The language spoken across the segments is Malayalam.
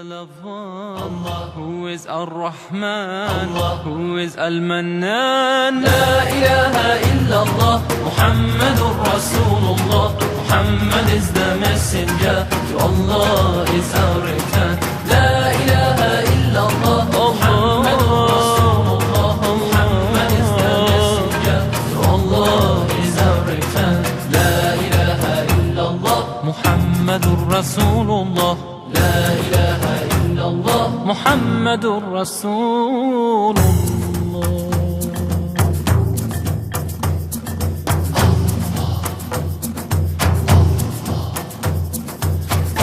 Who is Ar-Rahman, who is Al-Mannan. La ilaha illallah, Muhammadur Rasulullah. Muhammad is the messenger, to Allah is our return. La ilaha illallah, Muhammadur Rasulullah. Muhammad is the messenger, to Allah is our return. La ilaha illallah, Muhammadur Rasulullah. La ilaha illallah, Muhammadur Rasulullah.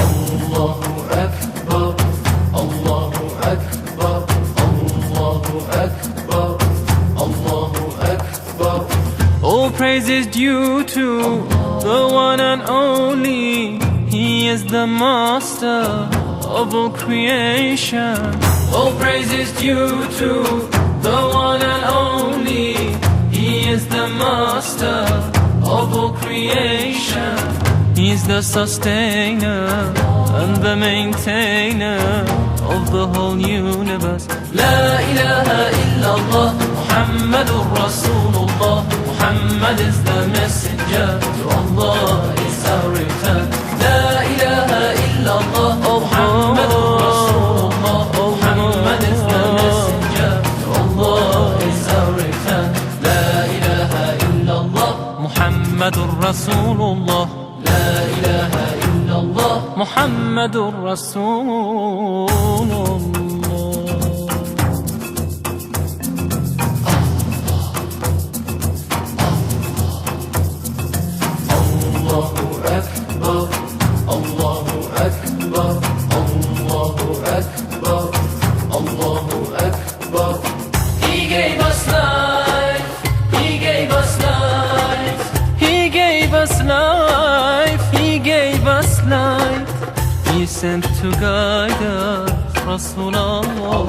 Allahu Akbar, Allahu Akbar, Allahu Akbar, Allahu Akbar. All praise is due to the one and only. He is the master of all creation. All praise is due to the one and only. He is the master of all creation. He is the sustainer and the maintainer of the whole universe. La ilaha illallah, Muhammadur Rasulullah. Muhammad is the messenger, to Allah is our return. La ilaha illallah, Muhammadur Rasulullah. Muhammad is the messenger, to Allah is our return. La ilaha illallah, Muhammadur Rasulullah. La ilaha illallah, Muhammadur Rasulullah. Allahu Akbar, Allahu Akbar, Allahu Akbar, Allahu Akbar. He gave us life, He gave us life, He gave us life, He gave us life. He sent to guide us, Rasulullah.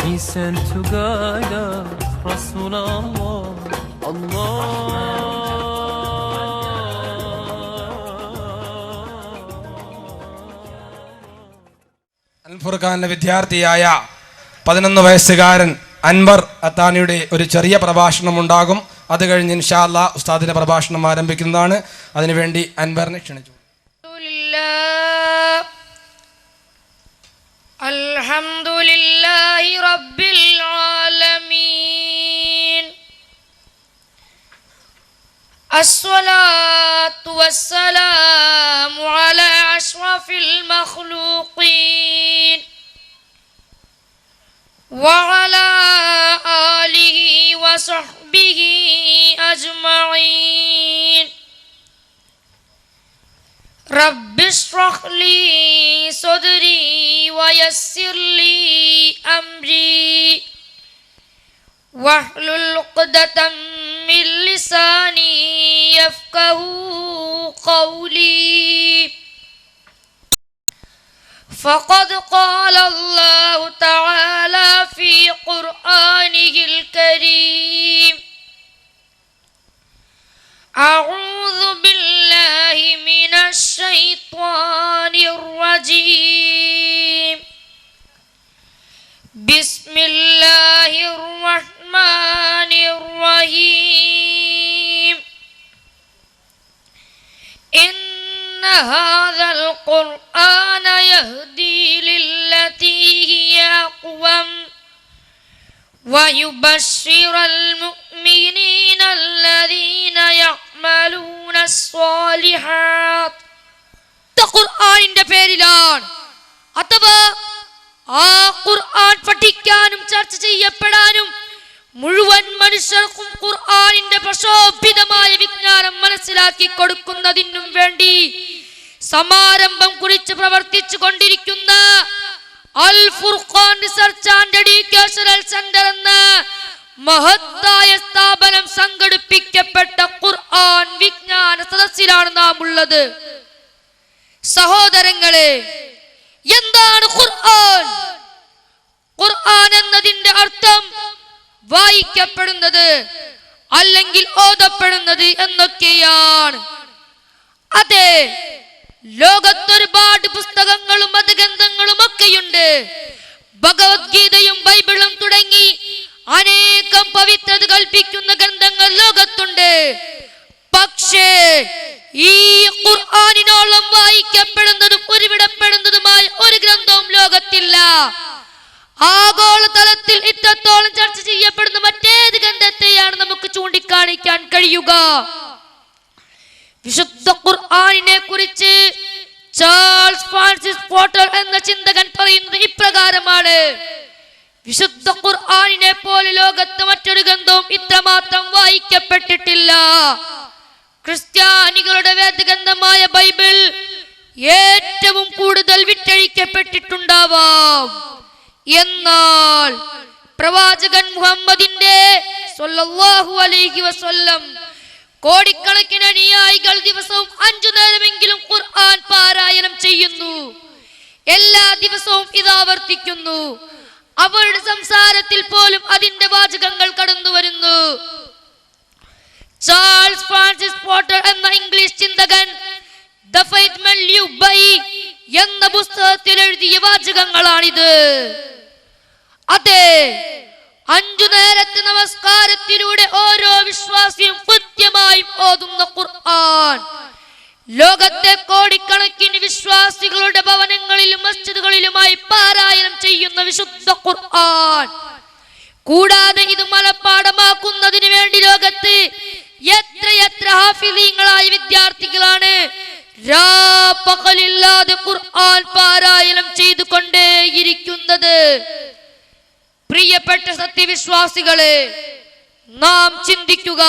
He sent to guide us, Rasulullah. Allah. അൽഫുർഖാനിലെ വിദ്യാർത്ഥിയായ 11 വയസ്സുകാരൻ അൻവർ അത്താനിയുടെ ഒരു ചെറിയ പ്രഭാഷണം ഉണ്ടാകും. അത് കഴിഞ്ഞ് ഇൻഷാ അല്ലാഹ് ഉസ്താദിന്റെ പ്രഭാഷണം ആരംഭിക്കുന്നതാണ്. അതിനുവേണ്ടി അൻവറിനെ ക്ഷണിച്ചു. അൽഹംദുലില്ലാഹി റബ്ബിൽ ആലമീൻ. അസ്സലാത്തു വസ്സലാമു അലാ അഷ്റഫിൽ മഖ്ലൂഖീൻ വഅലാ ആലിഹി വസഹ്ബിഹി അജ്മഈൻ. റബ്ബി ഇശ്റഹ് ലീ സദ്രി വയസ്സിർ ലീ അംരി വഹ്ലുൽ ഉഖ്ദതം മിൻ ലിസാനി യഫ്ഖഹു ഖൗലി. فقد قال الله تعالى في قرآنه الكريم: أعوذ بالله من الشيطان الرجيم. بسم الله الرحمن الرحيم. إن هذا القرآن يهدي للتي هي أقوم ويبشر المؤمنين الذين يعملون الصالحات. ഖുർആനിന്റെ പേരിലാണ് അഥവാ ആ ഖുർആൻ പഠിക്കാനും ചർച്ച ചെയ്യപ്പെടാനും മുഴുവൻ മനുഷ്യർക്കും ഖുർആനിന്റെ പ്രശോഭിതമായ വിജ്ഞാനം മനസ്സിലാക്കി കൊടുക്കുന്നതിനും വേണ്ടി സമാരംഭം കുറിച്ച് പ്രവർത്തിച്ചു കൊണ്ടിരിക്കുന്ന അൽ Furqan research and educational centre എന്ന മഹത്തായ സ്ഥാപനം സംഘടിപ്പിക്കപ്പെട്ട ഖുർആൻ വിജ്ഞാന സദസ്സിലാണ് നാം ഉള്ളത്. സഹോദരങ്ങളെ, എന്താണ് ഖുർആൻ? ഖുർആൻ എന്നതിന്റെ അർത്ഥം വായിക്കപ്പെടുന്നത് അല്ലെങ്കിൽ ഓതപ്പെടുന്നത് എന്നൊക്കെയാണ്. അതെ, ലോകത്തൊരുപാട് പുസ്തകങ്ങളും മതഗ്രന്ഥങ്ങളും ഒക്കെയുണ്ട്. ഭഗവത്ഗീതയും ബൈബിളും തുടങ്ങി അനേകം പവിത്രത കൽപ്പിക്കുന്ന ഗ്രന്ഥങ്ങൾ ലോകത്തുണ്ട്. പക്ഷേ ഈ ഖുർആനിനോളം വായിക്കപ്പെടുന്നതും ഉരുവിടപ്പെടുന്നതുമായ ഒരു ഗ്രന്ഥവും ലോകത്തില്ല. ആഗോളതലത്തിൽ ഇത്രത്തോളം ചർച്ച ചെയ്യപ്പെടുന്ന മറ്റേത് ഗ്രന്ഥത്തെയാണ് നമുക്ക് ചൂണ്ടിക്കാണിക്കാൻ കഴിയുക? വിശുദ്ധ ഖുർആനിനെ കുറിച്ച് ചാൾസ് ഫ്രാൻസിസ് പോർട്ടർ എന്ന ചിന്തകൻ പറയുന്നത് ഇപ്രകാരമാണ്: വിശുദ്ധ ഖുർആനിനെ പോലെ ലോകത്ത് മറ്റൊരു ഗ്രന്ഥവും ഇത്രമാത്രം വായിക്കപ്പെട്ടിട്ടില്ല. ക്രിസ്ത്യാനികളുടെ വേദഗ്രന്ഥമായ ബൈബിൾ ഏറ്റവും കൂടുതൽ വിറ്റഴിക്കപ്പെട്ടിട്ടുണ്ടാവാം. എന്നാൽ പ്രവാചകൻ മുഹമ്മദിന്റെ സ്വല്ലല്ലാഹു അലൈഹി വസല്ലം കോടിക്കണക്കിന് അനുയായികൾ ദിവസവും 5 നേരമെങ്കിലും ഖുർആൻ പാരായണം ചെയ്യുന്നു. എല്ലാ ദിവസവും ഇത് ആവർത്തിക്കുന്നു. അവരുടെ സംസാരത്തിൽ പോലും അതിന്റെ വാചകങ്ങൾ കടന്നു വരുന്നു. ചാൾസ് ഫ്രാൻസിസ് പോർട്ടർ എന്ന ഇംഗ്ലീഷ് ചിന്തകൻ the faith men live by എന്ന പുസ്തകത്തിൽ എഴുതിയ വാചകങ്ങളാണിത്. അതെ, 5 നേരത്തെ നമസ്കാരത്തിലൂടെ ഓരോ വിശ്വാസിയും കൃത്യമായും ഓതുന്ന ഖുർആൻ ലോകത്തെ കോടിക്കണക്കിന് വിശ്വാസികളുടെ ഭവനങ്ങളിലും മസ്ജിദുകളിലുമായി പാരായണം ചെയ്യുന്ന വിശുദ്ധ ഖുർആൻ. കൂടാതെ ഇത് മനഃപ്പാഠമാക്കുന്നതിന് വേണ്ടി ലോകത്ത് എത്രയെത്ര ഹാഫിളീങ്ങളായ വിദ്യാർത്ഥികളാണ് രാപ്പകലില്ലാതെ ഖുർആൻ പാരായണം ചെയ്തുകൊണ്ടേയിരിക്കുന്നത്. പ്രിയപ്പെട്ട സത്യവിശ്വാസികളെ, നാം ചിന്തിക്കുക.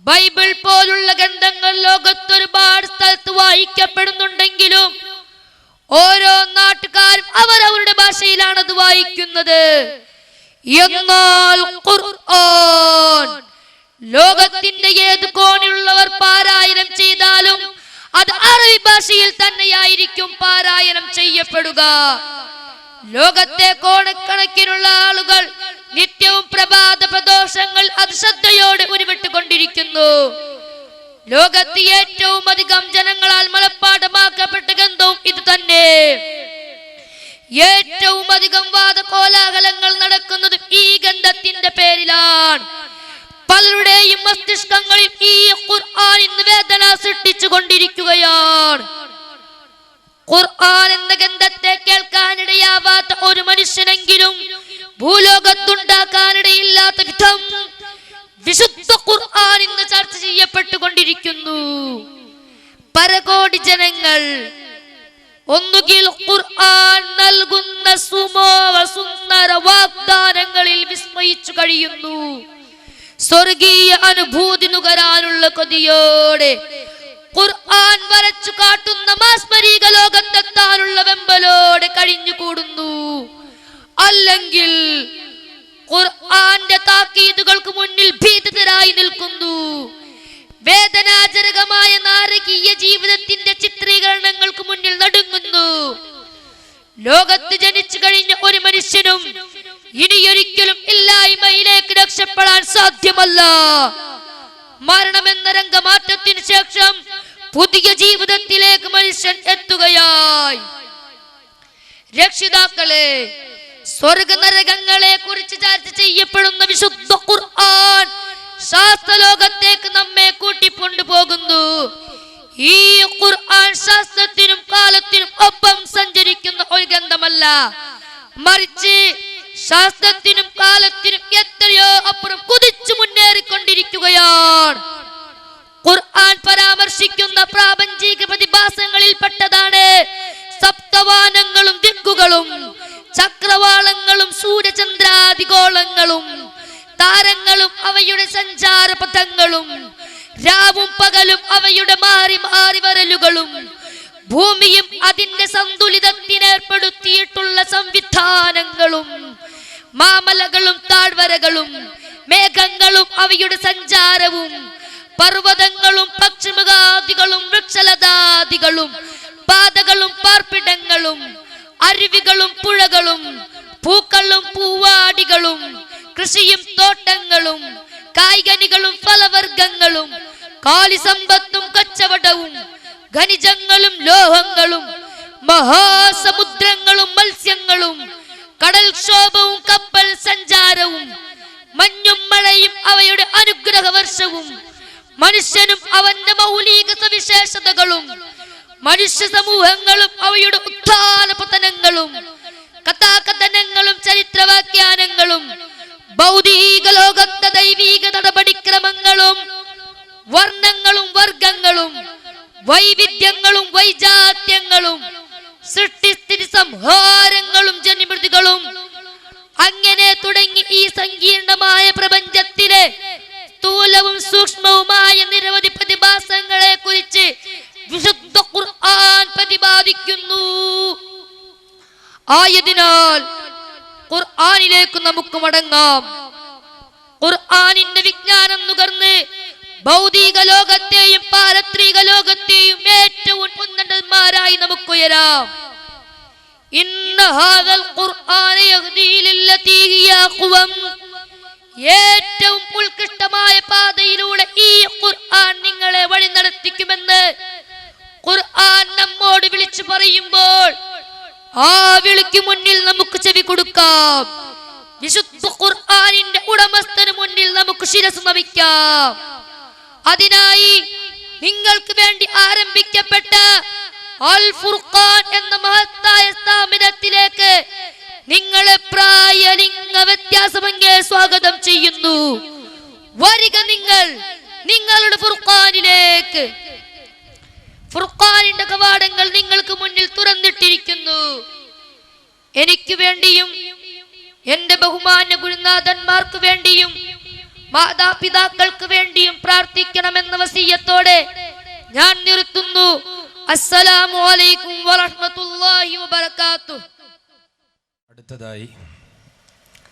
ബൈബിൾ പോലുള്ള ഗ്രന്ഥങ്ങൾ ലോകത്തൊരുപാട് സ്ഥലത്ത് വായിക്കപ്പെടുന്നുണ്ടെങ്കിലും ഓരോ നാട്ടുകാരും അവരവരുടെ ഭാഷയിലാണ് അത് വായിക്കുന്നത്. എന്നാൽ ഖുർആൻ ലോകത്തിന്റെ ഏത് കോണിലുള്ളവർ പാരായണം ചെയ്താലും അത് അറബി ഭാഷയിൽ തന്നെയായിരിക്കും പാരായണം ചെയ്യപ്പെടുക. ലോകത്തെ കോണക്കണക്കിനുള്ള ആളുകൾ നിത്യവും പ്രഭാത പ്രദോഷങ്ങൾ അത് ശ്രദ്ധയോടെ ഉരുവിട്ടുകൊണ്ടിരിക്കുന്നു. ലോകത്ത് ഏറ്റവും അധികം ജനങ്ങളാൽ മനഃപ്പാഠമാക്കപ്പെട്ട ഗ്രന്ഥവും ഇത് തന്നെ. ഏറ്റവും അധികം വാദകോലാഹലങ്ങൾ നടക്കുന്നത് ഈ ഗ്രന്ഥത്തിന്റെ പേരിലാണ്. പലരുടെയും മസ്തിഷ്കങ്ങളിൽ ഈ ഖുർആൻ ഇന്ന് വേദന സൃഷ്ടിച്ചു കൊണ്ടിരിക്കുകയാണ്. ഖുർആൻ എന്ന ഗ്രന്ഥത്തെ കേൾക്കാനിടയാവാത്ത ഒരു മനുഷ്യനെങ്കിലും ഭൂലോകത്തുണ്ടാക്കാനിടയില്ലാത്ത വിധം വിശുദ്ധ ഖുർആൻ ഇന്ന് ചർച്ച ചെയ്യപ്പെട്ടുകൊണ്ടിരിക്കുന്നു. പരകോടി ജനങ്ങൾ ഒന്നുകിൽ ഖുർആൻ നൽകുന്ന സുന്ദര വാഗ്ദാനങ്ങളിൽ വിസ്മയിച്ചു കഴിയുന്നു. സ്വർഗീയ അനുഭൂതി നുകരാനുള്ള കൊതിയോടെ ഖുർആൻ വരച്ചു കാട്ടുന്ന മാസ്മരിക ലോകത്തെത്താനുള്ള വെമ്പലോടെ കഴിഞ്ഞുകൂടുന്നു. അല്ലെങ്കിൽ ഖുർആന്റെ താക്കീതുകൾക്ക് മുന്നിൽ ഭീതിതരായി നിൽക്കുന്നു. വേദനാജനകമായ നാരകീയ ജീവിതത്തിന്റെ ചിത്രീകരണങ്ങൾക്ക് മുന്നിൽ നടുങ്ങുന്നു. ലോകത്ത് ജനിച്ചു കഴിഞ്ഞ ഒരു മനുഷ്യനും ഇനിയൊരിക്കലും ഇല്ലായ്മയിലേക്ക് രക്ഷപ്പെടാൻ സാധ്യമല്ല. മരണമെന്ന രംഗമാറ്റത്തിന് ശേഷം പുതിയ ജീവിതത്തിലേക്ക് മനുഷ്യൻ എത്തുകയായി. രക്ഷിതാക്കളെ, സ്വർഗനരകങ്ങളെ കുറിച്ച് ചർച്ച ചെയ്യപ്പെടുന്ന വിശുദ്ധ ഖുർആൻ ശാസ്ത്രലോകത്തേക്ക് നമ്മെ കൂട്ടിക്കൊണ്ടുപോകുന്നു. ഈ ഖുർആൻ ശാസ്ത്രത്തിനും കാലത്തിനും ഒപ്പം സഞ്ചരിക്കുന്ന ഒരു ഗ്രന്ഥമല്ല, മറിച്ച് ശാസ്ത്രത്തിനും കാലത്തിനും എത്രയോ അപ്പുറം കുതിച്ചു മുന്നേറിക്കൊണ്ടിരിക്കുകയാണ്. ഖുർആൻ പരാമർശിക്കുന്ന പ്രാപഞ്ചിക പ്രതിഭാസങ്ങളിൽ പെട്ടതാണ് സപ്തവാനങ്ങളും ദിക്കുകളും ചക്രവാളങ്ങളും സൂര്യചന്ദ്രാദിഗോളങ്ങളും താരങ്ങളും അവയുടെ സഞ്ചാരപഥങ്ങളും രാവും പകലും അവയുടെ മാറി മാറി വരലുകളും ഭൂമിയും അതിന്റെ സന്തുലിതത്തിനേർപ്പെടുത്തിയിട്ടുള്ള സംവിധാനങ്ങളും മാമലകളും താഴ്വരകളും മേഘങ്ങളും അവയുടെ സഞ്ചാരവും പർവ്വതങ്ങളും പക്ഷിമൃഗാദികളും വൃക്ഷലതാദികളും പാതകളും പാർപ്പിടങ്ങളും അരുവികളും പുഴകളും പൂക്കളും പൂവാടികളും കൃഷിയും തോട്ടങ്ങളും കായ്കനികളും ഫലവർഗങ്ങളും കാലിസമ്പത്തും കച്ചവടവും ഖനിജങ്ങളും ലോഹങ്ങളും മഹാസമുദ്രങ്ങളും മത്സ്യങ്ങളും കടൽക്ഷോഭവും കപ്പൽ സഞ്ചാരവും മഞ്ഞും മഴയും അവയുടെ അനുഗ്രഹ വർഷവും മനുഷ്യനും അവന്റെ മൗലിക സവിശേഷതകളും മനുഷ്യ സമൂഹങ്ങളും അവയുടെ ഉത്ഥാന പതനങ്ങളും കഥാകഥനങ്ങളും ചരിത്രവാഖ്യാനങ്ങളും ഭൗതിക ലോകത്തെ ദൈവിക നടപടിക്രമങ്ങളും വർണ്ണങ്ങളും വർഗങ്ങളും വൈവിധ്യങ്ങളും വൈജാത്യങ്ങളും സൃഷ്ടിസ്ഥിതി സംഹാരങ്ങളും ജനിമൃതികളും അങ്ങനെ തുടങ്ങി ഈ സങ്കീർണമായ പ്രപഞ്ചത്തിലെ സ്ഥൂലവും സൂക്ഷ്മവുമായ നിരവധി പ്രതിഭാസങ്ങളെ കുറിച്ച് വിശുദ്ധ ഖുർആൻ പ്രതിപാദിക്കുന്നു. ആയതിനാൽ ഖുർആനിലേക്ക് നമുക്ക് മടങ്ങാം. ഖുർആനിന്റെ വിജ്ഞാനം നുകർന്ന് ഭൗതിക ലോകത്തെയും പാരത്രിക ലോകത്തെയും ഏറ്റവും ഉന്നതന്മാരായി നമുക്ക് ഉയരാം. ഇന്ന ഹാദൽ ഖുർആന യഹ്ദീ ലില്ലതീ ഹിയ അഖ്വം. ഏറ്റവും ഉത്കൃഷ്ടമായ പാതയിലൂടെ ഈ ഖുർആൻ നിങ്ങളെ വഴി നടത്തിക്കുമെന്ന് ഖുർആൻ നമ്മോട് വിളിച്ചു പറയുമ്പോൾ ആ വിളിക്ക് മുന്നിൽ നമുക്ക് ചെവി കൊടുക്കാം. വിശുദ്ധ ഖുർആനിന്റെ ഉടമസ്ഥന് മുന്നിൽ നമുക്ക് ശിരസ് നമിക്കാം. അതിനായി നിങ്ങൾക്ക് വേണ്ടി ആരംഭിക്കപ്പെട്ട അൽ ഫുർഖാൻ എന്ന മഹത്തായ സ്ഥാപനത്തിലേക്ക് നിങ്ങളെ പ്രായലിംഗ വ്യത്യാസമന്യേ സ്വാഗതം ചെയ്യുന്നു. വരിക നിങ്ങൾ നിങ്ങളുടെ ഫുർഖാനിലേക്ക്. ഫുർഖാനിന്റെ കവാടങ്ങൾ നിങ്ങൾക്ക് മുന്നിൽ തുറന്നിട്ടിരിക്കുന്നു. എനിക്ക് വേണ്ടിയും എന്റെ ബഹുമാന്യ ഗുരുനാഥന്മാർക്ക് വേണ്ടിയും മാതാപിതാക്കൾക്ക് വേണ്ടിയും പ്രാർത്ഥിക്കണമെന്ന വസിയ്യത്തോടെ ഞാൻ നിർത്തുന്നു. അസ്സലാമു അലൈക്കും വറഹ്മത്തുള്ളാഹി വബറകാതുഹു. അടുത്തതായി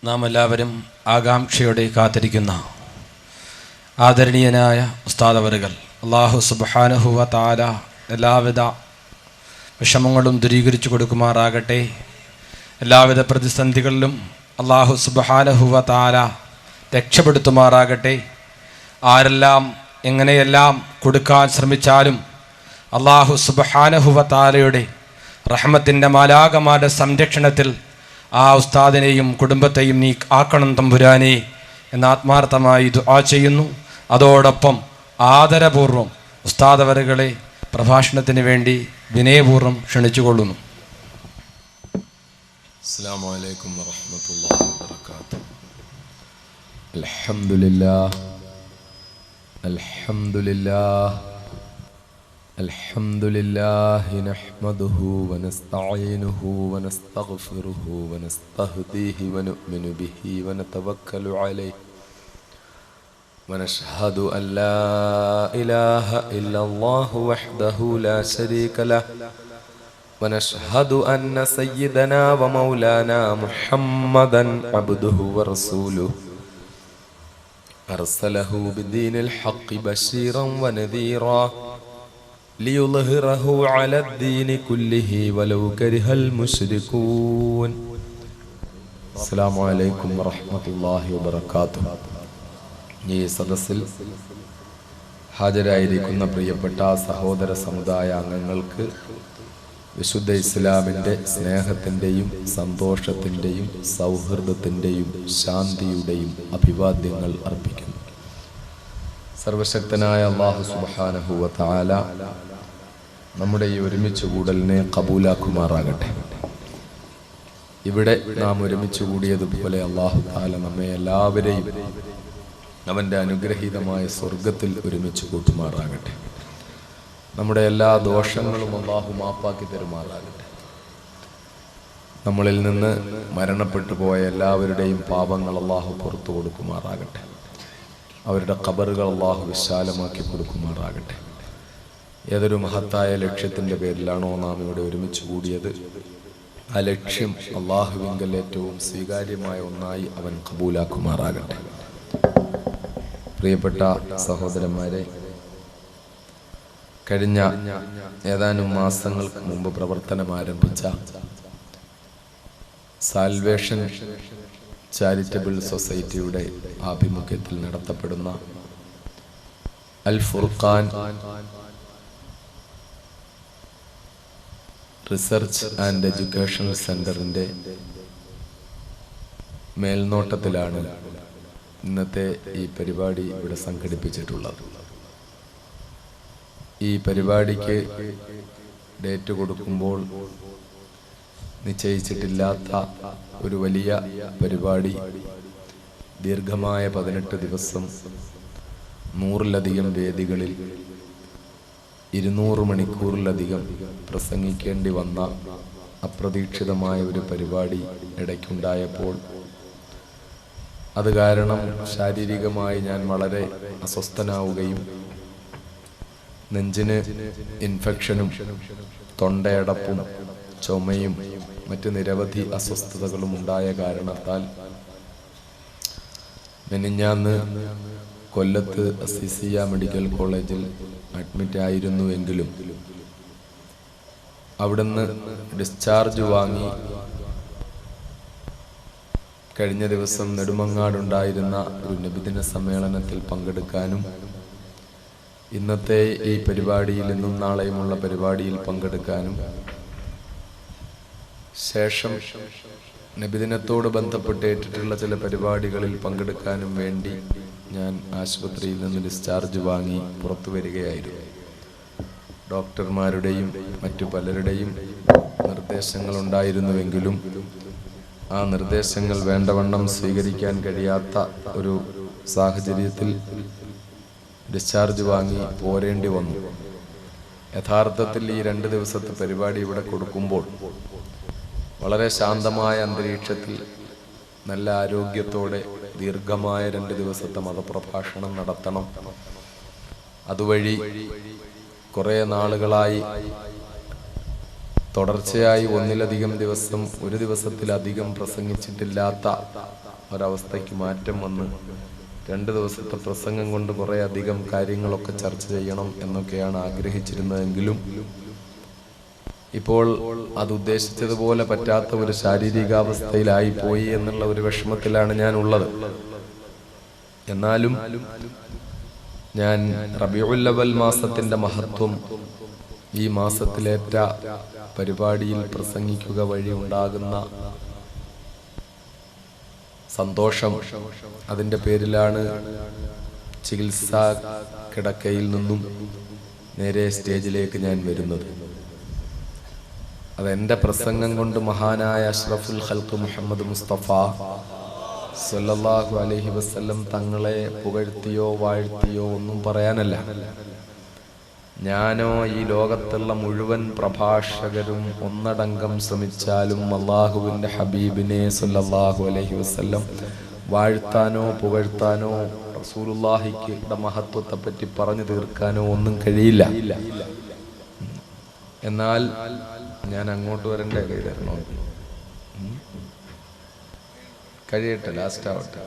നാം എല്ലാവരും ആകാംക്ഷയോടെ കാത്തിരിക്കുന്ന ആദരണീയനായ ഉസ്താദ് അവറുകൾ അല്ലാഹു സുബ്ഹാനഹു വ തആല എല്ലാവിധ വിഷമങ്ങളും ദൂരീകരിച്ചു കൊടുക്കുമാറാകട്ടെ. എല്ലാവിധ പ്രതിസന്ധികളിലും അല്ലാഹു സുബ്ഹാനഹു വ തആല രക്ഷപ്പെടുത്തുമാറാകട്ടെ. ആരെല്ലാം എങ്ങനെയെല്ലാം കൊടുക്കാൻ ശ്രമിച്ചാലും അല്ലാഹു സുബ്ഹാനഹു വ തആലയുടെ റഹ്മത്തിൻ്റെ മാലാഖമാരുടെ സംരക്ഷണത്തിൽ ആ ഉസ്താദിനെയും കുടുംബത്തെയും നീ ആക്കണം തമ്പുരാനെ എന്ന് ആത്മാർത്ഥമായി ദുആ ചെയ്യുന്നു. അതോടൊപ്പം ആദരപൂർവ്വം ഉസ്താദ് അവറുകളെ പ്രഭാഷണത്തിന് വേണ്ടി വിനയപൂർവ്വം ക്ഷണിച്ചുകൊള്ളുന്നു. അസ്സലാമു അലൈക്കും വറഹ്മത്തുള്ളാഹി വബറകാതുഹു. അൽഹംദുലില്ലാഹ് അൽഹംദുലില്ലാഹ് അൽഹംദുലില്ലാഹി നഹ്മദുഹു വനസ്തഈനുഹു വനസ്തഗ്ഫിറുഹു വനസ്തഹ്ദീഹി വനുഅ്മിനു ബിഹി വനതവക്കലു അലൈഹി വനശ്ഹദു അൻ ലാ ഇലാഹ ഇല്ലല്ലാഹു വഹ്ദഹു ലാ ശരീക ലഹു ونشهد أن سيدنا ومولانا محمدا عبده ورسوله أرسله بدين الحق بشيرا ونذيرا ليظهره على الدين كله ولو كره المشركون. السلام عليكم ورحمة الله وبركاته. ഈ സദസ്സിൽ ഹാജരായിരിക്കുന്ന പ്രിയപ്പെട്ട സഹോദര സമുദായ അംഗങ്ങൾക്ക് വിശുദ്ധ ഇസ്ലാമിൻ്റെ സ്നേഹത്തിൻ്റെയും സന്തോഷത്തിൻ്റെയും സൗഹൃദത്തിൻ്റെയും ശാന്തിയുടെയും അഭിവാദ്യങ്ങൾ അർപ്പിക്കുന്നു. സർവശക്തനായ അല്ലാഹു സുബ്ഹാനഹു വ തആല നമ്മുടെ ഈ ഒരുമിച്ച് കൂടലിനെ കബൂലാക്കുമാറാകട്ടെ. ഇവിടെ നാം ഒരുമിച്ച് കൂടിയതുപോലെ അല്ലാഹു തആല നമ്മെ എല്ലാവരെയും അവൻ്റെ അനുഗ്രഹീതമായ സ്വർഗത്തിൽ ഒരുമിച്ച് കൂട്ടുമാറാകട്ടെ. നമ്മുടെ എല്ലാ ദോഷങ്ങളും അല്ലാഹു മാപ്പാക്കി തരുമാറാകട്ടെ. നമ്മളിൽ നിന്ന് മരണപ്പെട്ടു പോയ എല്ലാവരുടെയും പാപങ്ങൾ അല്ലാഹു പുറത്തു കൊടുക്കുമാറാകട്ടെ. അവരുടെ ഖബറുകൾ അല്ലാഹു വിശാലമാക്കി കൊടുക്കുമാറാകട്ടെ. ഏതൊരു മഹത്തായ ലക്ഷ്യത്തിൻ്റെ പേരിലാണോ നാം ഇവിടെ ഒരുമിച്ച് കൂടിയത്, ആ ലക്ഷ്യം അല്ലാഹുവിങ്കൽ ഏറ്റവും സ്വീകാര്യമായ ഒന്നായി അവൻ കബൂലാക്കുമാറാകട്ടെ. പ്രിയപ്പെട്ട സഹോദരന്മാരെ, കഴിഞ്ഞ ഏതാനും മാസങ്ങൾക്ക് മുമ്പ് പ്രവർത്തനം ആരംഭിച്ച സാൽവേഷൻ ചാരിറ്റബിൾ സൊസൈറ്റിയുടെ ആഭിമുഖ്യത്തിൽ നടത്തപ്പെടുന്ന അൽ ഫുർഖാൻ റിസർച്ച് ആൻഡ് എഡ്യൂക്കേഷണൽ സെന്ററിന്റെ മേൽനോട്ടത്തിലാണ് ഇന്നത്തെ ഈ പരിപാടി ഇവിടെ സംഘടിപ്പിച്ചിട്ടുള്ളത്. ഈ പരിപാടിക്ക് ഡേറ്റ് കൊടുക്കുമ്പോൾ നിശ്ചയിച്ചിട്ടില്ലാത്ത ഒരു വലിയ പരിപാടി, ദീർഘമായ 18 ദിവസം 100-ലധികം വേദികളിൽ 200 മണിക്കൂറിലധികം പ്രസംഗിക്കേണ്ടി വന്ന അപ്രതീക്ഷിതമായ ഒരു പരിപാടി ഇടയ്ക്കുണ്ടായപ്പോൾ അത് കാരണം ശാരീരികമായി ഞാൻ വളരെ അസ്വസ്ഥനാവുകയും നെഞ്ചിന് ഇൻഫെക്ഷനും തൊണ്ടയടപ്പും ചുമയും മറ്റ് നിരവധി അസ്വസ്ഥതകളും ഉണ്ടായ കാരണത്താൽ മെനിഞ്ഞാന്ന് കൊല്ലത്ത് അസിസിയ മെഡിക്കൽ കോളേജിൽ അഡ്മിറ്റ് ആയിരുന്നുവെങ്കിലും അവിടുന്ന് ഡിസ്ചാർജ് വാങ്ങി കഴിഞ്ഞ ദിവസം നെടുമങ്ങാടുണ്ടായിരുന്ന ഒരു നബിദിന സമ്മേളനത്തിൽ പങ്കെടുക്കാനും ഇന്നത്തെ ഈ പരിപാടിയിൽ ഇന്നും നാളെയുമുള്ള പരിപാടിയിൽ പങ്കെടുക്കാനും ശേഷം നബിദിനത്തോട് ബന്ധപ്പെട്ട് ഏറ്റിട്ടുള്ള ചില പരിപാടികളിൽ പങ്കെടുക്കാനും വേണ്ടി ഞാൻ ആശുപത്രിയിൽ നിന്ന് ഡിസ്ചാർജ് വാങ്ങി പുറത്തു വരികയായിരുന്നു. ഡോക്ടർമാരുടെയും മറ്റു പലരുടെയും നിർദ്ദേശങ്ങൾ ഉണ്ടായിരുന്നുവെങ്കിലും ആ നിർദ്ദേശങ്ങൾ വേണ്ടവണ്ണം സ്വീകരിക്കാൻ കഴിയാത്ത ഒരു സാഹചര്യത്തിൽ ഡിസ്ചാർജ് വാങ്ങി പോരേണ്ടി വന്നു. യഥാർത്ഥത്തിൽ ഈ 2 ദിവസത്തെ പരിപാടി ഇവിടെ കൊടുക്കുമ്പോൾ വളരെ ശാന്തമായ അന്തരീക്ഷത്തിൽ നല്ല ആരോഗ്യത്തോടെ ദീർഘമായ 2 ദിവസത്തെ മതപ്രഭാഷണം നടത്തണം. അതുവഴി കുറേ നാളുകളായി തുടർച്ചയായി 1-ലധികം ദിവസം ഒരു ദിവസത്തിലധികം പ്രസംഗിച്ചിട്ടില്ലാത്ത ഒരവസ്ഥയ്ക്ക് മാറ്റം വന്ന് 2 ദിവസത്തെ പ്രസംഗം കൊണ്ട് കുറേ അധികം കാര്യങ്ങളൊക്കെ ചർച്ച ചെയ്യണം എന്നൊക്കെയാണ് ആഗ്രഹിച്ചിരുന്നതെങ്കിലും ഇപ്പോൾ അത് ഉദ്ദേശിച്ചതുപോലെ പറ്റാത്ത ഒരു ശാരീരികാവസ്ഥയിലായി പോയി എന്നുള്ള ഒരു വിഷമത്തിലാണ് ഞാൻ ഉള്ളത്. എന്നാലും ഞാൻ റബീഉൽ അവൽ മാസത്തിന്റെ മഹത്വം, ഈ മാസത്തിലേറ്റ പരിപാടിയിൽ പ്രസംഗിക്കുക വഴി ഉണ്ടാകുന്ന സന്തോഷം, അതിൻ്റെ പേരിലാണ് ചികിത്സാ കിടക്കയിൽ നിന്നും നേരെ സ്റ്റേജിലേക്ക് ഞാൻ വരുന്നത്. അതെൻ്റെ പ്രസംഗം കൊണ്ട് മഹാനായ അഷ്റഫുൽ ഖൽഖ് മുഹമ്മദ് മുസ്തഫ സല്ലല്ലാഹു അലൈഹി വസല്ലം തങ്ങളെ പുകഴ്ത്തിയോ വാഴ്ത്തിയോ ഒന്നും പറയാനല്ല. ഞാനോ ഈ ലോകത്തുള്ള മുഴുവൻ പ്രഭാഷകരും ഒന്നടങ്കം ശ്രമിച്ചാലും അള്ളാഹുവിൻ്റെ ഹബീബിനെ സല്ലല്ലാഹു അലൈഹി വസല്ലം വാഴ്ത്താനോ പുകഴ്ത്താനോ റസൂലുള്ളാഹിയുടെ മഹത്വത്തെ പറ്റി പറഞ്ഞു തീർക്കാനോ ഒന്നും കഴിയില്ല. എന്നാൽ ഞാൻ അങ്ങോട്ട് വരണ്ടേ? കൈ തരണോ? കഴിയട്ടെ, ലാസ്റ്റ് ആവട്ടെ.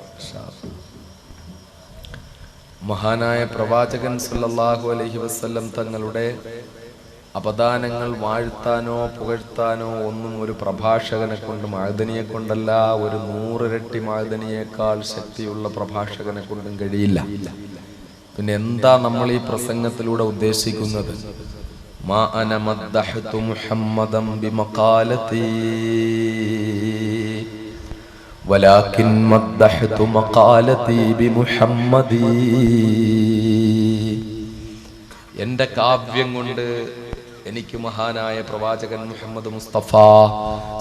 മഹാനായ പ്രവാചകൻ സല്ലല്ലാഹു അലൈഹി വസല്ലം തങ്ങളുടെ അപദാനങ്ങൾ വാഴ്ത്താനോ പുകഴ്ത്താനോ ഒന്നും ഒരു പ്രഭാഷകനെ കൊണ്ട്, മഅദനിയെ കൊണ്ടല്ല, ഒരു 100 ഇരട്ടി മഅദനിയേക്കാൾ ശക്തിയുള്ള പ്രഭാഷകനെ കൊണ്ടും കഴിയില്ല. പിന്നെ എന്താ നമ്മൾ ഈ പ്രസംഗത്തിലൂടെ ഉദ്ദേശിക്കുന്നത്? മാ അന മദ്ദഹ്തു മുഹമ്മദൻ ബിമഖാലതി വലാകിൻ മദ്ദഹ്തു മഖാലതി ബിമുഹമ്മദി. എൻ്റെ കാവ്യം കൊണ്ട് എനിക്ക് മഹാനായ പ്രവാചകൻ മുഹമ്മദ് മുസ്തഫ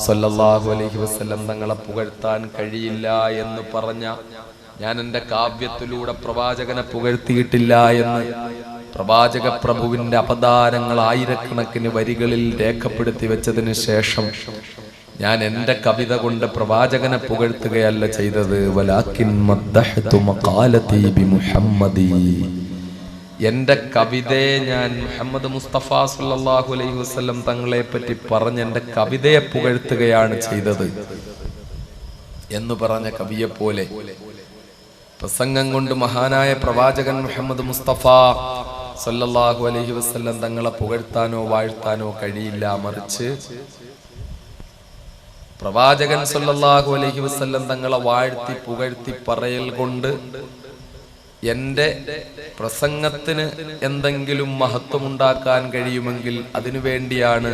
സല്ലല്ലാഹു അലൈഹി വസല്ലം തങ്ങളെ പുകഴ്ത്താൻ കഴിയില്ല എന്ന് പറഞ്ഞ ഞാൻ എൻ്റെ കാവ്യത്തിലൂടെ പ്രവാചകനെ പുകഴ്ത്തിയിട്ടില്ല എന്ന് പ്രവാചക പ്രഭുവിന്റെ അപദാനങ്ങൾ ആയിരക്കണക്കിന് വരികളിൽ രേഖപ്പെടുത്തി വെച്ചതിന് ശേഷം ഞാൻ എൻ്റെ കവിത കൊണ്ട് പ്രവാചകനെ പുകഴ്ത്തുകയല്ല ചെയ്തത്. വലാകിൻ മദ്ദഹ്തു മഖാലതി ബിമുഹമ്മദി. എൻ്റെ കവിതയെ ഞാൻ മുഹമ്മദ് മുസ്തഫ സല്ലല്ലാഹു അലൈഹി വസല്ലം തങ്ങളെ പറ്റി പറഞ്ഞ് എൻ്റെ കവിതയെ പുകഴ്ത്തുകയാണ് ചെയ്തത് എന്ന് പറഞ്ഞ കവിയെ പോലെ പ്രസംഗം കൊണ്ട് മഹാനായ പ്രവാചകൻ മുഹമ്മദ് മുസ്തഫ സല്ലല്ലാഹു അലൈഹി വസല്ലം തങ്ങളെ പുകഴ്ത്താനോ വാഴ്ത്താനോ കഴിയില്ല. മറിച്ച് പ്രവാചകൻ സല്ലല്ലാഹു അലൈഹി വസല്ലം തങ്ങളെ വാഴ്ത്തി പുകഴ്ത്തി പറയൽ കൊണ്ട് എൻ്റെ പ്രസംഗത്തിന് എന്തെങ്കിലും മഹത്വമുണ്ടാക്കാൻ കഴിയുമെങ്കിൽ അതിനുവേണ്ടിയാണ്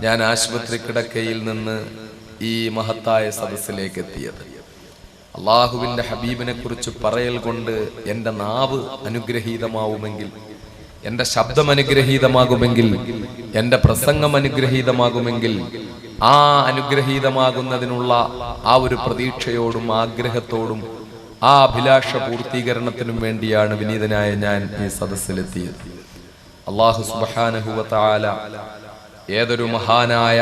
ഞാൻ ആശുപത്രി കിടക്കയിൽ നിന്ന് ഈ മഹത്തായ സദസ്സിലേക്ക് എത്തിയത്. അള്ളാഹുവിൻ്റെ ഹബീബിനെ കുറിച്ച് പറയൽ കൊണ്ട് എൻ്റെ നാവ് അനുഗ്രഹീതമാവുമെങ്കിൽ, എൻ്റെ ശബ്ദം അനുഗ്രഹീതമാകുമെങ്കിൽ, എൻ്റെ പ്രസംഗം അനുഗ്രഹീതമാകുമെങ്കിൽ, ആ അനുഗ്രഹീതമാകുന്നതിനുള്ള ആ ഒരു പ്രതീക്ഷയോടും ആഗ്രഹത്തോടും ആ അഭിലാഷ പൂർത്തീകരണത്തിനും വേണ്ടിയാണ് വിനീതനായ ഞാൻ ഈ സദസ്സിലെത്തിയത്. അല്ലാഹു സുബ്ഹാനഹു വ തആല ഏതൊരു മഹാനായ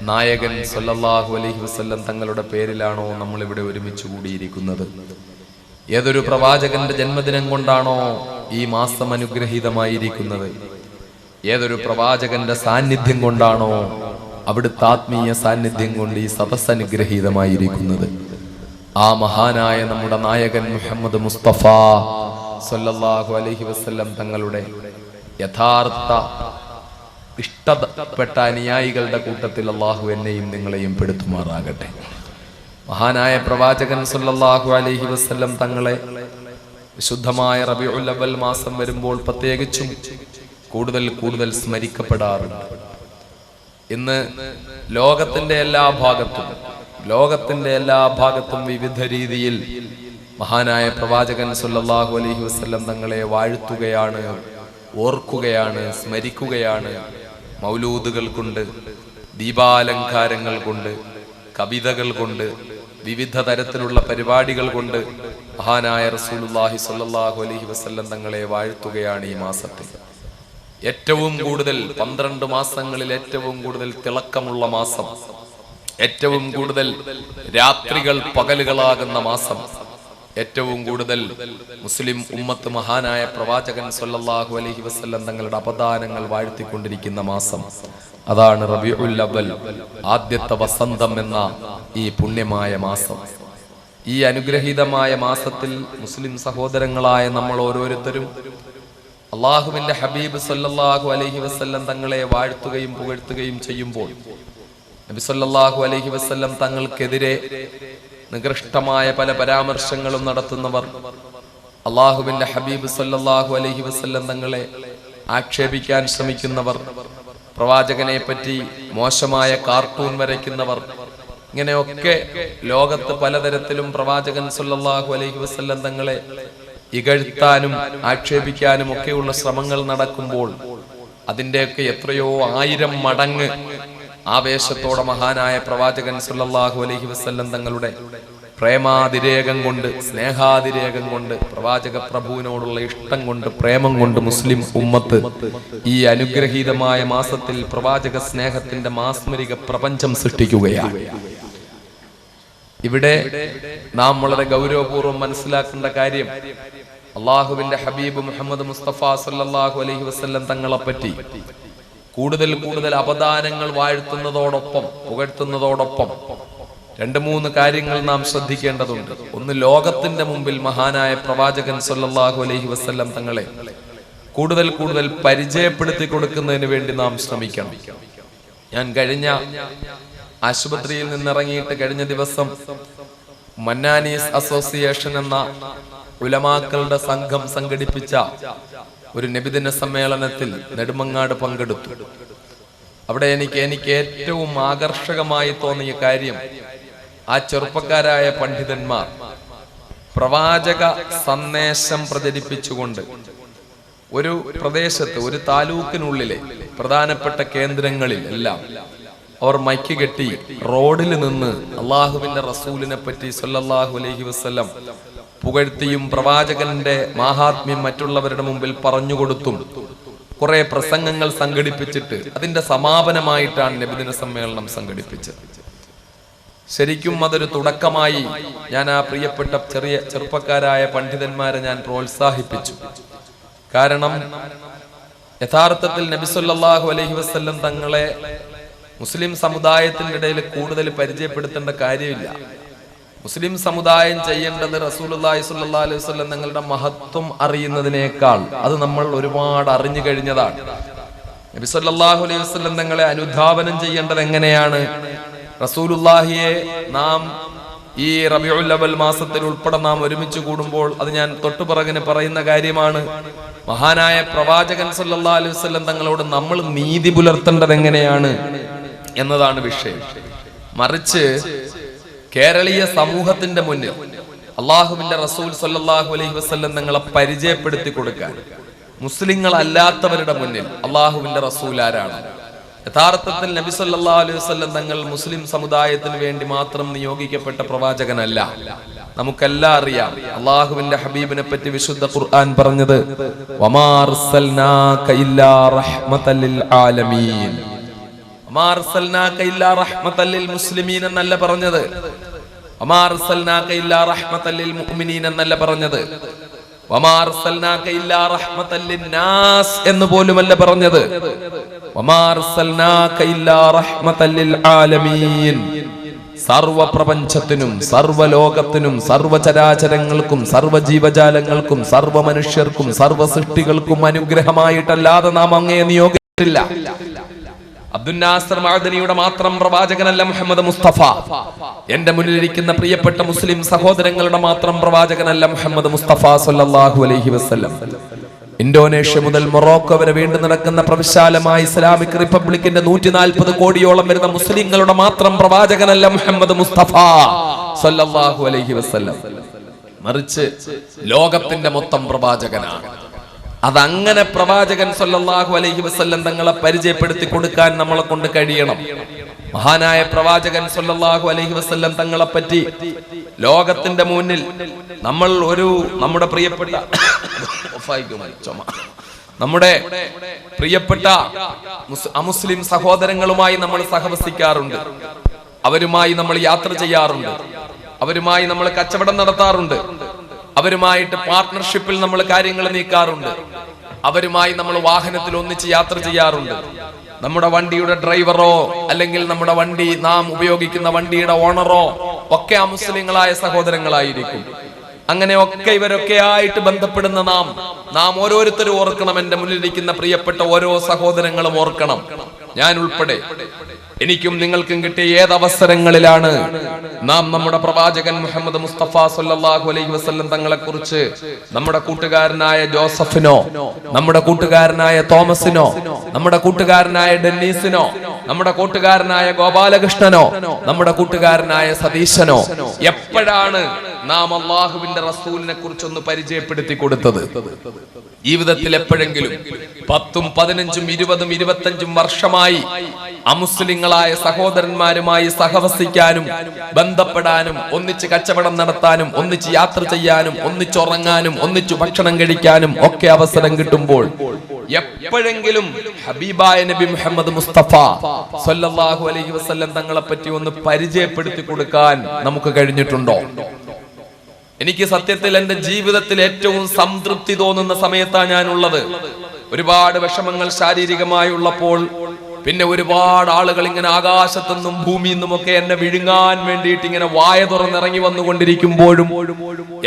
നായകൻ സല്ലല്ലാഹു അലൈഹി വസല്ലം തങ്ങളുടെ പേരിലാണോ നമ്മൾ ഇവിടെ ഒരുമിച്ച് കൂടിയിരിക്കുന്നത്, ഏതൊരു പ്രവാചകന്റെ ജന്മദിനം കൊണ്ടാണോ ഈ മാസം അനുഗ്രഹീതമായിരിക്കുന്നത്, ഏതൊരു പ്രവാചകന്റെ സാന്നിധ്യം കൊണ്ടാണോ അവിടുത്തെ ആത്മീയ സാന്നിധ്യം കൊണ്ട് ഈ സദസ്സ് അനുഗ്രഹീതമായിരിക്കുന്നത്, ആ മഹാനായ നമ്മുടെ നായകൻ മുഹമ്മദ് മുസ്തഫ സല്ലല്ലാഹു അലൈഹി വസല്ലം തങ്ങളുടെ യഥാർത്ഥ ഇഷ്ടപ്പെട്ട അനുയായികളുടെ കൂട്ടത്തിൽ അള്ളാഹു എന്നെയും നിങ്ങളെയും പെടുത്തുമാറാകട്ടെ. മഹാനായ പ്രവാചകൻ സല്ലല്ലാഹു അലൈഹി വസല്ലം തങ്ങളെ വിശുദ്ധമായ റബീഉൽ അവ്വൽ മാസം വരുമ്പോൾ പ്രത്യേകിച്ചും കൂടുതൽ സ്മരിക്കപ്പെടാറുണ്ട്. ഇന്ന് ലോകത്തിന്റെ എല്ലാ ഭാഗത്തും വിവിധ രീതിയിൽ മഹാനായ പ്രവാചകൻ സല്ലല്ലാഹു അലൈഹി വസല്ലം തങ്ങളെ വാഴ്ത്തുകയാണ്, ഓർക്കുകയാണ്, സ്മരിക്കുകയാണ്. മൗലൂദുകൾ കൊണ്ട്, ദീപാലങ്കാരങ്ങൾ കൊണ്ട്, കവിതകൾ കൊണ്ട്, വിവിധ തരത്തിലുള്ള പരിപാടികൾ കൊണ്ട് മഹാനായ റസൂലുള്ളാഹി സ്വല്ലല്ലാഹു അലൈഹി വസല്ലം തങ്ങളെ വാഴ്ത്തുകയാണ് ഈ മാസത്തിൽ. ഏറ്റവും കൂടുതൽ 12 മാസങ്ങളിൽ ഏറ്റവും കൂടുതൽ തിളക്കമുള്ള മാസം, ഏറ്റവും കൂടുതൽ രാത്രികൾ പകലുകളാകുന്ന മാസം, ഏറ്റവും കൂടുതൽ മുസ്ലിം ഉമ്മത്ത് മഹാനായ പ്രവാചകൻ സല്ലല്ലാഹു അലൈഹി വസല്ലം തങ്ങളുടെ അപദാനങ്ങൾ വാഴ്ത്തിക്കൊണ്ടിരിക്കുന്ന മാസം, അതാണ് റബീഉൽ അവ്വൽ, ആദ്യത്തെ വസന്തം എന്ന ഈ പുണ്യമായ മാസം. ഈ അനുഗ്രഹീതമായ മാസത്തിൽ മുസ്ലിം സഹോദരങ്ങളായ നമ്മൾ ഓരോരുത്തരും അള്ളാഹുവിന്റെ ഹബീബ് സല്ലല്ലാഹു അലൈഹി വസല്ലം തങ്ങളെ വാഴ്ത്തുകയും പുകഴ്ത്തുകയും ചെയ്യുമ്പോൾ നബി സല്ലല്ലാഹു അലൈഹി വസല്ലം തങ്ങൾക്കെതിരെ നികൃഷ്ടമായ പല പരാമർശങ്ങളും നടത്തുന്നവർ, അള്ളാഹുവിന്റെ ഹബീബ് സല്ലല്ലാഹു അലൈഹി വസല്ലം തങ്ങളെ ആക്ഷേപിക്കാൻ ശ്രമിക്കുന്നവർ, പ്രവാചകനെ പറ്റി മോശമായ കാർട്ടൂൺ വരയ്ക്കുന്നവർ, ഇങ്ങനെയൊക്കെ ലോകത്ത് പലതരത്തിലും പ്രവാചകൻ സല്ലല്ലാഹു അലൈഹി വസല്ലം തങ്ങളെ ഇകഴ്ത്താനും ആക്ഷേപിക്കാനും ഒക്കെയുള്ള ശ്രമങ്ങൾ നടക്കുമ്പോൾ അതിൻ്റെയൊക്കെ എത്രയോ 1000 മടങ്ങ് ആവേശത്തോടെ മഹാനായ പ്രവാചകൻ സല്ലല്ലാഹു അലൈഹി വസല്ലം തങ്ങളുടെ പ്രേമാതിരേകം കൊണ്ട്, സ്നേഹാതിരേകം കൊണ്ട്, പ്രവാചക പ്രഭുവിനോടുള്ള ഇഷ്ടം കൊണ്ട്, പ്രേമം കൊണ്ട് മുസ്ലിം ഉമ്മത്ത് ഈ അനുഗ്രഹീതമായ മാസത്തിൽ പ്രവാചക സ്നേഹത്തിന്റെ മാസ്മരിക പ്രപഞ്ചം സൃഷ്ടിക്കുകയാണ്. ഇവിടെ നാം വളരെ ഗൗരവപൂർവ്വം മനസ്സിലാക്കേണ്ട കാര്യം, അള്ളാഹുവിന്റെ ഹബീബ് മുഹമ്മദ് മുസ്തഫ സല്ലല്ലാഹു അലൈഹി വസല്ലം തങ്ങളെ പറ്റി കൂടുതൽ അപദാനങ്ങൾ വാഴ്ത്തുന്നതോടൊപ്പം പുകഴ്ത്തുന്നതോടൊപ്പം 2-3 കാര്യങ്ങൾ നാം ശ്രദ്ധിക്കേണ്ടതുണ്ട്. ഒന്ന്, ലോകത്തിന്റെ മുമ്പിൽ മഹാനായ പ്രവാചകൻ സല്ലല്ലാഹു അലൈഹി വസല്ലം തങ്ങളെ കൂടുതൽ പരിചയപ്പെടുത്തി കൊടുക്കുന്നതിന് വേണ്ടി നാം ശ്രമിക്കണം. ഞാൻ കഴിഞ്ഞ ആശുപത്രിയിൽ നിന്നിറങ്ങിയിട്ട് കഴിഞ്ഞ ദിവസം മന്നാനീസ് അസോസിയേഷൻ എന്ന ഉലമാക്കളുടെ സംഘം സംഘടിപ്പിച്ച ഒരു നബിദിന സമ്മേളനത്തിൽ നെടുമങ്ങാട് പങ്കെടുത്തു. അവിടെ എനിക്ക് ഏറ്റവും ആകർഷകമായി തോന്നിയ കാര്യം, ആ ചെറുപ്പക്കാരായ പണ്ഡിതന്മാർ പ്രവാചക സന്ദേശം പ്രചരിപ്പിച്ചുകൊണ്ട് ഒരു പ്രദേശത്ത്, ഒരു താലൂക്കിനുള്ളിലെ പ്രധാനപ്പെട്ട കേന്ദ്രങ്ങളിൽ എല്ലാം അവർ മൈക്ക് കെട്ടി റോഡിൽ നിന്ന് അള്ളാഹുവിന്റെ റസൂലിനെ പറ്റി സല്ലല്ലാഹു അലൈഹി വസല്ലം പുകഴ്ത്തിയും പ്രവാചകന്റെ മാഹാത്മ്യം മറ്റുള്ളവരുടെ മുമ്പിൽ പറഞ്ഞുകൊടുത്തും കുറെ പ്രസംഗങ്ങൾ സംഘടിപ്പിച്ചിട്ട് അതിന്റെ സമാപനമായിട്ടാണ് നബിദിന സമ്മേളനം സംഘടിപ്പിച്ചത്. ശരിക്കും അതൊരു തുടക്കമായി ഞാൻ ആ പ്രിയപ്പെട്ട ചെറുപ്പക്കാരായ പണ്ഡിതന്മാരെ ഞാൻ പ്രോത്സാഹിപ്പിച്ചു. കാരണം യഥാർത്ഥത്തിൽ നബി സല്ലല്ലാഹു അലൈഹി വസല്ലം തങ്ങളെ മുസ്ലിം സമുദായത്തിന്റെ ഇടയിൽ കൂടുതൽ പരിചയപ്പെടുത്തേണ്ട കാര്യമില്ല. മുസ്ലിം സമുദായം ചെയ്യേണ്ടത് റസൂലുള്ളാഹി സ്വല്ലല്ലാഹു അലൈഹി വസല്ലം തങ്ങളുടെ മഹത്വം അറിയുന്നതിനേക്കാൾ അത് നമ്മൾ ഒരുപാട് അറിഞ്ഞു കഴിഞ്ഞതാണ്. നബി സല്ലല്ലാഹു അലൈഹി വസല്ലം തങ്ങളെ അനുധാവനം ചെയ്യേണ്ടത് എങ്ങനെയാണ്, റസൂലുള്ളാഹിയെ നാം ഈ റബീഉൽ അവൽ മാസത്തിൽ ഉൾപ്പെടെ നാം ഒരുമിച്ച് കൂടുമ്പോൾ അത് ഞാൻ തൊട്ടുപിറകിന് പറയുന്ന കാര്യമാണ്. മഹാനായ പ്രവാചകൻ സല്ലല്ലാഹു അലൈഹി വസല്ലം തങ്ങളോട് നമ്മൾ നീതി പുലർത്തേണ്ടത് എങ്ങനെയാണ് എന്നതാണ് വിഷയം. മറിച്ച് കേരളീയ സമൂഹത്തിന്റെ മുന്നിൽ അള്ളാഹുവിന്റെ റസൂൽ സല്ലല്ലാഹു അലൈഹി വസല്ലം തങ്ങളെ പരിചയപ്പെടുത്തി കൊടുക്കാൻ മുസ്ലിങ്ങൾ അല്ലാത്തവരുടെ മുന്നിൽ അള്ളാഹുവിന്റെ റസൂൽ ആരാണ്? യഥാർത്ഥത്തിൽ നബി സല്ലല്ലാഹു അലൈഹി വസല്ലം തങ്ങൾ മുസ്ലിം സമുദായത്തിന് വേണ്ടി മാത്രം നിയോഗിക്കപ്പെട്ട പ്രവാചകനല്ല. നമുക്കെല്ലാം അറിയാം, അള്ളാഹുവിന്റെ ഹബീബിനെ പറ്റി വിശുദ്ധ ഖുർആൻ പറഞ്ഞത് വമാ അർസൽനാക ഇല്ലാ റഹ്മതൽ ലിൽ ആലമീൻ. വമാ അർസൽനാക ഇല്ലാ റഹ്മതൽ ലിൽ മുസ്ലിമീൻ എന്നല്ല പറഞ്ഞത്. വമാ അർസൽനാക ഇല്ലാ റഹ്മതൽ ലിൽ മുഅ്മിനീൻ എന്നല്ല പറഞ്ഞത്. വമാ അർസൽനാക ഇല്ലാ റഹ്മതൽ ലിന്നാസ് എന്ന് പോലുമല്ല പറഞ്ഞത്. വമാ അർസൽനാക ഇല്ലാ റഹ്മതൽ ലിൽ ആലമീൻ. സർവപ്രപഞ്ചത്തിനും സർവലോകത്തിനും സർവചരാചരങ്ങൾക്കും സർവജീവജാലങ്ങൾക്കും സർവമനുഷ്യർക്കും സർവസൃഷ്ടികൾക്കും അനുഗ്രഹമായിട്ടല്ലാതെ നാം അങ്ങയെ നിയോഗിച്ചിട്ടില്ല. അബ്ദുൽ നാസർ മഅദനിയുടെ മാത്രം പ്രവാചകനല്ല മുഹമ്മദ് മുസ്തഫ. എന്റെ മുന്നിലിരിക്കുന്ന പ്രിയപ്പെട്ട മുസ്ലിം സഹോദരങ്ങളുടെ മാത്രം പ്രവാചകനല്ല മുഹമ്മദ് മുസ്തഫ സല്ലല്ലാഹു അലൈഹി വസല്ലം. ഇന്തോനേഷ്യ മുതൽ മൊറോക്കോ വരെ വീണ്ടു നടക്കുന്ന പ്രവിശാലമായ ഇസ്ലാമിക് റിപ്പബ്ലിക്കിന്റെ 140 കോടിയോളം വരുന്ന മുസ്ലിങ്ങളുടെ മാത്രം പ്രവാചകനല്ല മുഹമ്മദ് മുസ്തഫ സല്ലല്ലാഹു അലൈഹി വസല്ലം. മറിച്ച് ലോകത്തിന്റെ മൊത്തം പ്രവാചകനാണ്. അതങ്ങനെ പ്രവാചകൻ സല്ലല്ലാഹു അലൈഹി വസല്ലം തങ്ങളെ പരിചയപ്പെടുത്തി കൊടുക്കാൻ നമ്മളെ കൊണ്ട് കഴിയണം. മഹാനായ പ്രവാചകൻ സല്ലല്ലാഹു അലൈഹി വസല്ലം തങ്ങളെ പറ്റി ലോകത്തിന്റെ മുന്നിൽ നമ്മൾ നമ്മുടെ പ്രിയപ്പെട്ട അമുസ്ലിം സഹോദരങ്ങളുമായി നമ്മൾ സഹവസിക്കാറുണ്ട്. അവരുമായി നമ്മൾ യാത്ര ചെയ്യാറുണ്ട്. അവരുമായി നമ്മൾ കച്ചവടം നടത്താറുണ്ട്. അവരുമായിട്ട് പാർട്ട്ണർഷിപ്പിൽ നമ്മൾ കാര്യങ്ങൾ നീക്കാറുണ്ട്. അവരുമായി നമ്മൾ വാഹനത്തിൽ ഒന്നിച്ച് യാത്ര ചെയ്യാറുണ്ട്. നമ്മുടെ വണ്ടിയുടെ ഡ്രൈവറോ അല്ലെങ്കിൽ നമ്മുടെ വണ്ടി നാം ഉപയോഗിക്കുന്ന വണ്ടിയുടെ ഓണറോ ഒക്കെ അമുസ്ലിങ്ങളായ സഹോദരങ്ങളായിരിക്കും. അങ്ങനെയൊക്കെ ഇവരൊക്കെ ആയിട്ട് ബന്ധപ്പെടുന്ന നാം ഓരോരുത്തരും ഓർക്കണം. എന്റെ മുന്നിലിരിക്കുന്ന പ്രിയപ്പെട്ട ഓരോ സഹോദരങ്ങളും ഓർക്കണം, ഞാൻ ഉൾപ്പെടെ. എനിക്കും നിങ്ങൾക്കും കിട്ടിയ ഏതവസരങ്ങളിലാണ് നാം നമ്മുടെ പ്രവാചകൻ മുഹമ്മദ് മുസ്തഫ സല്ലല്ലാഹു അലൈഹി വസല്ലം തങ്ങളെ കുറിച്ച് നമ്മുടെ കൂട്ടുകാരനായ ജോസഫിനോ, നമ്മുടെ കൂട്ടുകാരനായ തോമസിനോ, നമ്മുടെ കൂട്ടുകാരനായ ഡെന്നീസിനോ, നമ്മുടെ കൂട്ടുകാരനായ ഗോപാലകൃഷ്ണനോ, നമ്മുടെ കൂട്ടുകാരനായ സതീശനോ എപ്പോഴാണ് നാം അള്ളാഹുവിന്റെ റസൂലിനെ കുറിച്ചൊന്ന് പരിചയപ്പെടുത്തി കൊടുത്തത്? ജീവിതത്തിൽ എപ്പോഴെങ്കിലും 10, 15, 20, 25 വർഷമായി അമുസ്ലിങ്ങളായ സഹോദരന്മാരുമായി സഹവസിക്കാനും ബന്ധപ്പെടാനും ഒന്നിച്ച് കച്ചവടം നടത്താനും ഒന്നിച്ച് യാത്ര ചെയ്യാനും ഒന്നിച്ചുറങ്ങാനും ഒന്നിച്ചു ഭക്ഷണം കഴിക്കാനും ഒക്കെ അവസരം കിട്ടുമ്പോൾ എപ്പോഴെങ്കിലും ഹബീബായ നബി മുഹമ്മദ് മുസ്തഫ സല്ലല്ലാഹു അലൈഹി വസല്ലം തങ്ങളെ പറ്റി ഒന്ന് പരിചയപ്പെടുത്തി കൊടുക്കാൻ നമുക്ക് കഴിഞ്ഞിട്ടുണ്ടോ? എനിക്ക് സത്യത്തിൽ എന്റെ ജീവിതത്തിൽ ഏറ്റവും സംതൃപ്തി തോന്നുന്ന സമയത്താണ് ഞാനുള്ളത്. ഒരുപാട് വിഷമങ്ങൾ ശാരീരികമായുള്ളപ്പോൾ, പിന്നെ ഒരുപാട് ആളുകൾ ഇങ്ങനെ ആകാശത്തുനിന്നും ഭൂമിയിൽ നിന്നുമൊക്കെ എന്നെ വിഴുങ്ങാൻ വേണ്ടിയിട്ട് ഇങ്ങനെ വായ തുറന്നിറങ്ങി വന്നുകൊണ്ടിരിക്കുമ്പോഴും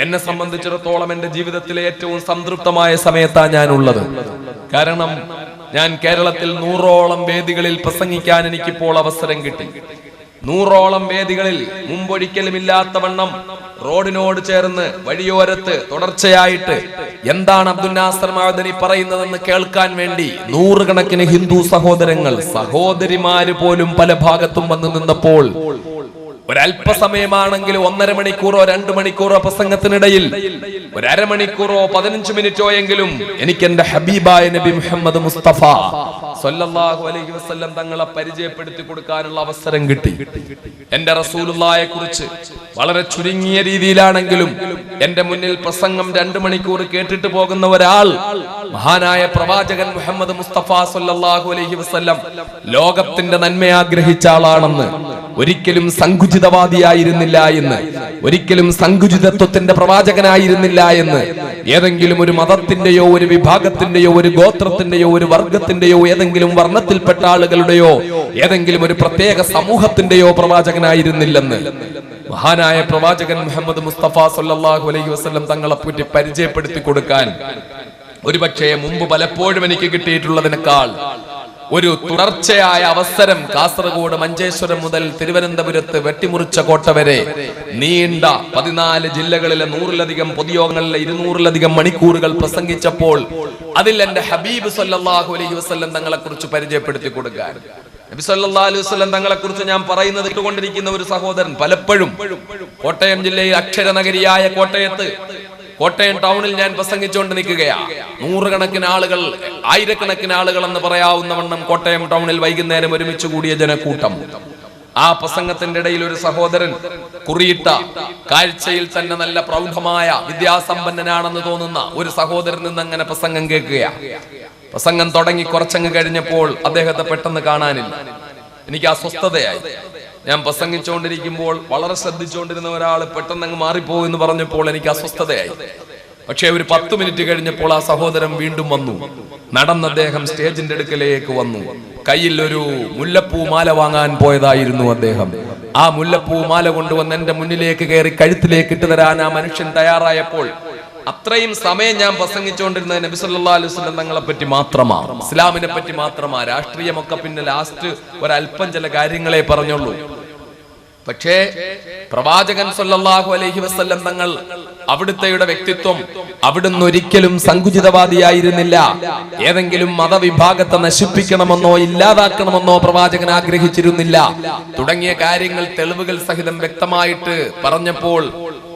എന്നെ സംബന്ധിച്ചിടത്തോളം എന്റെ ജീവിതത്തിലെ ഏറ്റവും സംതൃപ്തമായ സമയത്താണ് ഞാനുള്ളത്. കാരണം ഞാൻ കേരളത്തിൽ 100ഓളം വേദികളിൽ പ്രസംഗിക്കാൻ എനിക്കിപ്പോൾ അവസരം കിട്ടി. 100ഓളം വേദികളിൽ മുമ്പൊരിക്കലും ഇല്ലാത്തവണ്ണം റോഡിനോട് ചേർന്ന് വഴിയോരത്ത് തുടർച്ചയായിട്ട് എന്താണ് അബ്ദുൽ നാസർ മഅദനി പറയുന്നതെന്ന് കേൾക്കാൻ വേണ്ടി 100 കണക്കിന് ഹിന്ദു സഹോദരങ്ങൾ, സഹോദരിമാര് പോലും പല ഭാഗത്തും വന്നു നിന്നപ്പോൾ ഒരല്പസമയമാണെങ്കിലും 1.5 മണിക്കൂറോ 2 മണിക്കൂറോ പ്രസംഗത്തിനിടയിൽ 1/2 മണിക്കൂറോ 15 മിനിറ്റോ എങ്കിലും എനിക്ക് എന്റെ ഹബീബായ നബി മുഹമ്മദ് മുസ്തഫ സല്ലല്ലാഹു അലൈഹി വസല്ലം തങ്ങളെ പരിചയപ്പെടുത്തി കൊടുക്കാനുള്ള അവസരം കിട്ടി. എന്റെ റസൂലുള്ളാഹിയെ കുറിച്ച് വളരെ ചുരുങ്ങിയ രീതിയിലാണെങ്കിലും എന്റെ മുന്നിൽ പ്രസംഗം 2 മണിക്കൂർ കേട്ടിട്ട് പോകുന്ന ഒരാൾ മഹാനായ പ്രവാചകൻ മുഹമ്മദ് മുസ്തഫ സല്ലല്ലാഹു അലൈഹി വസല്ലം ലോകത്തിന്റെ നന്മ ആഗ്രഹിച്ച ആളാണെന്ന്, ഒരിക്കലും സങ്കുചിതവാദിയായിരുന്നില്ല എന്ന്, ഒരിക്കലും സങ്കുചിതത്വത്തിന്റെ പ്രവാചകനായിരുന്നില്ല എന്ന്, ഏതെങ്കിലും ഒരു മതത്തിന്റെയോ ഒരു വിഭാഗത്തിന്റെയോ ഒരു ഗോത്രത്തിന്റെയോ ഒരു വർഗത്തിന്റെയോ ഏതെങ്കിലും വർണ്ണത്തിൽപ്പെട്ട ആളുകളുടെയോ ഏതെങ്കിലും ഒരു പ്രത്യേക സമൂഹത്തിന്റെയോ പ്രവാചകനായിരുന്നില്ലെന്ന് മഹാനായ പ്രവാചകൻ മുഹമ്മദ് മുസ്തഫ സല്ലല്ലാഹു അലൈഹി വസല്ലം തങ്ങളെ പറ്റി പരിചയപ്പെടുത്തി കൊടുക്കാൻ ഒരുപക്ഷേ മുമ്പ് പലപ്പോഴും എനിക്ക് കിട്ടിയിട്ടുള്ളതിനേക്കാൾ ഒരു തുടർച്ചയായ അവസരം കാസർഗോഡ് മഞ്ചേശ്വരം മുതൽ തിരുവനന്തപുരത്ത് വെട്ടിമുറിച്ച കോട്ട വരെ നീണ്ട 14 ജില്ലകളിലെ 100-ലധികം പൊതുയോഗങ്ങളിലെ 200-ലധികം മണിക്കൂറുകൾ പ്രസംഗിച്ചപ്പോൾ അതിൽ എന്റെ ഹബീബ് സല്ലല്ലാഹു അലൈഹി വസല്ലം തങ്ങളെ കുറിച്ച് പരിചയപ്പെടുത്തി കൊടുക്കാൻ, നബി സല്ലല്ലാഹു അലൈഹി വസല്ലം തങ്ങളെ കുറിച്ച് ഞാൻ പറയുന്നത് കേട്ടുകൊണ്ടിരിക്കുന്ന ഒരു സഹോദരൻ പലപ്പോഴും കോട്ടയം ജില്ലയിൽ അക്ഷരനഗരിയായ കോട്ടയം ടൗണിൽ ഞാൻ പ്രസംഗിച്ചുകൊണ്ട് നിൽക്കുകയാണ്. 100 ആളുകൾ, 1000 ആളുകൾ എന്ന് പറയാവുന്ന വണ്ണം കോട്ടയം ടൗണിൽ വൈകുന്നേരം ഒരുമിച്ച് കൂടിയ ജനക്കൂട്ടം. ആ പ്രസംഗത്തിന്റെ ഇടയിൽ ഒരു സഹോദരൻ കുറിയിട്ട, കാഴ്ചയിൽ തന്നെ നല്ല പ്രൗഢമായ വിദ്യാസമ്പന്നനാണെന്ന് തോന്നുന്ന ഒരു സഹോദരൻ നിന്ന് അങ്ങനെ പ്രസംഗം കേൾക്കുകയാണ്. പ്രസംഗം തുടങ്ങി കുറച്ചങ്ങ് കഴിഞ്ഞപ്പോൾ അദ്ദേഹത്തെ പെട്ടെന്ന് കാണാനില്ല. എനിക്ക് അസ്വസ്ഥതയായി. ഞാൻ പ്രസംഗിച്ചുകൊണ്ടിരിക്കുമ്പോൾ വളരെ ശ്രദ്ധിച്ചുകൊണ്ടിരുന്ന ഒരാൾ പെട്ടെന്ന് അങ്ങ് മാറിപ്പോകും എന്ന് പറഞ്ഞപ്പോൾ എനിക്ക് അസ്വസ്ഥതയായി. പക്ഷേ ഒരു 10 മിനിറ്റ് കഴിഞ്ഞപ്പോൾ ആ സഹോദരൻ വീണ്ടും വന്നു. നടന്ന് അദ്ദേഹം സ്റ്റേജിന്റെ അടുക്കലേക്ക് വന്നു. കയ്യിൽ ഒരു മുല്ലപ്പൂ മാല വാങ്ങാൻ പോയതായിരുന്നു അദ്ദേഹം. ആ മുല്ലപ്പൂ മാല കൊണ്ടുവന്ന് എന്റെ മുന്നിലേക്ക് കയറി കഴുത്തിലേക്ക് ഇട്ട് തരാൻ ആ മനുഷ്യൻ തയ്യാറായപ്പോൾ അത്രയും സമയം ഞാൻ പ്രസംഗിച്ചുകൊണ്ടിരുന്നത് നബി സല്ലല്ലാഹു അലൈഹി വസല്ലം തങ്ങളെ പറ്റി മാത്രമാണ്, ഇസ്ലാമിനെ പറ്റി മാത്രമാണ്. രാഷ്ട്രീയമൊക്കെ പിന്നെ ലാസ്റ്റ് ഒരല്പം ചില കാര്യങ്ങളെ പറഞ്ഞുള്ളൂ. പക്ഷേ പ്രവാചകൻ സല്ലല്ലാഹു അലൈഹി വസല്ലം തങ്ങൾ, അവിടുത്തെയുടെ വ്യക്തിത്വം, അവിടുന്ന് ഒരിക്കലും സങ്കുചിതവാദിയായിരുന്നില്ല. ഏതെങ്കിലും മതവിഭാഗത്തെ നശിപ്പിക്കണമെന്നോ ഇല്ലാതാക്കണമെന്നോ പ്രവാചകൻ ആഗ്രഹിച്ചിരുന്നില്ല. തുടങ്ങിയ കാര്യങ്ങൾ തെളിവുകൾ സഹിതം വ്യക്തമായിട്ട് പറഞ്ഞപ്പോൾ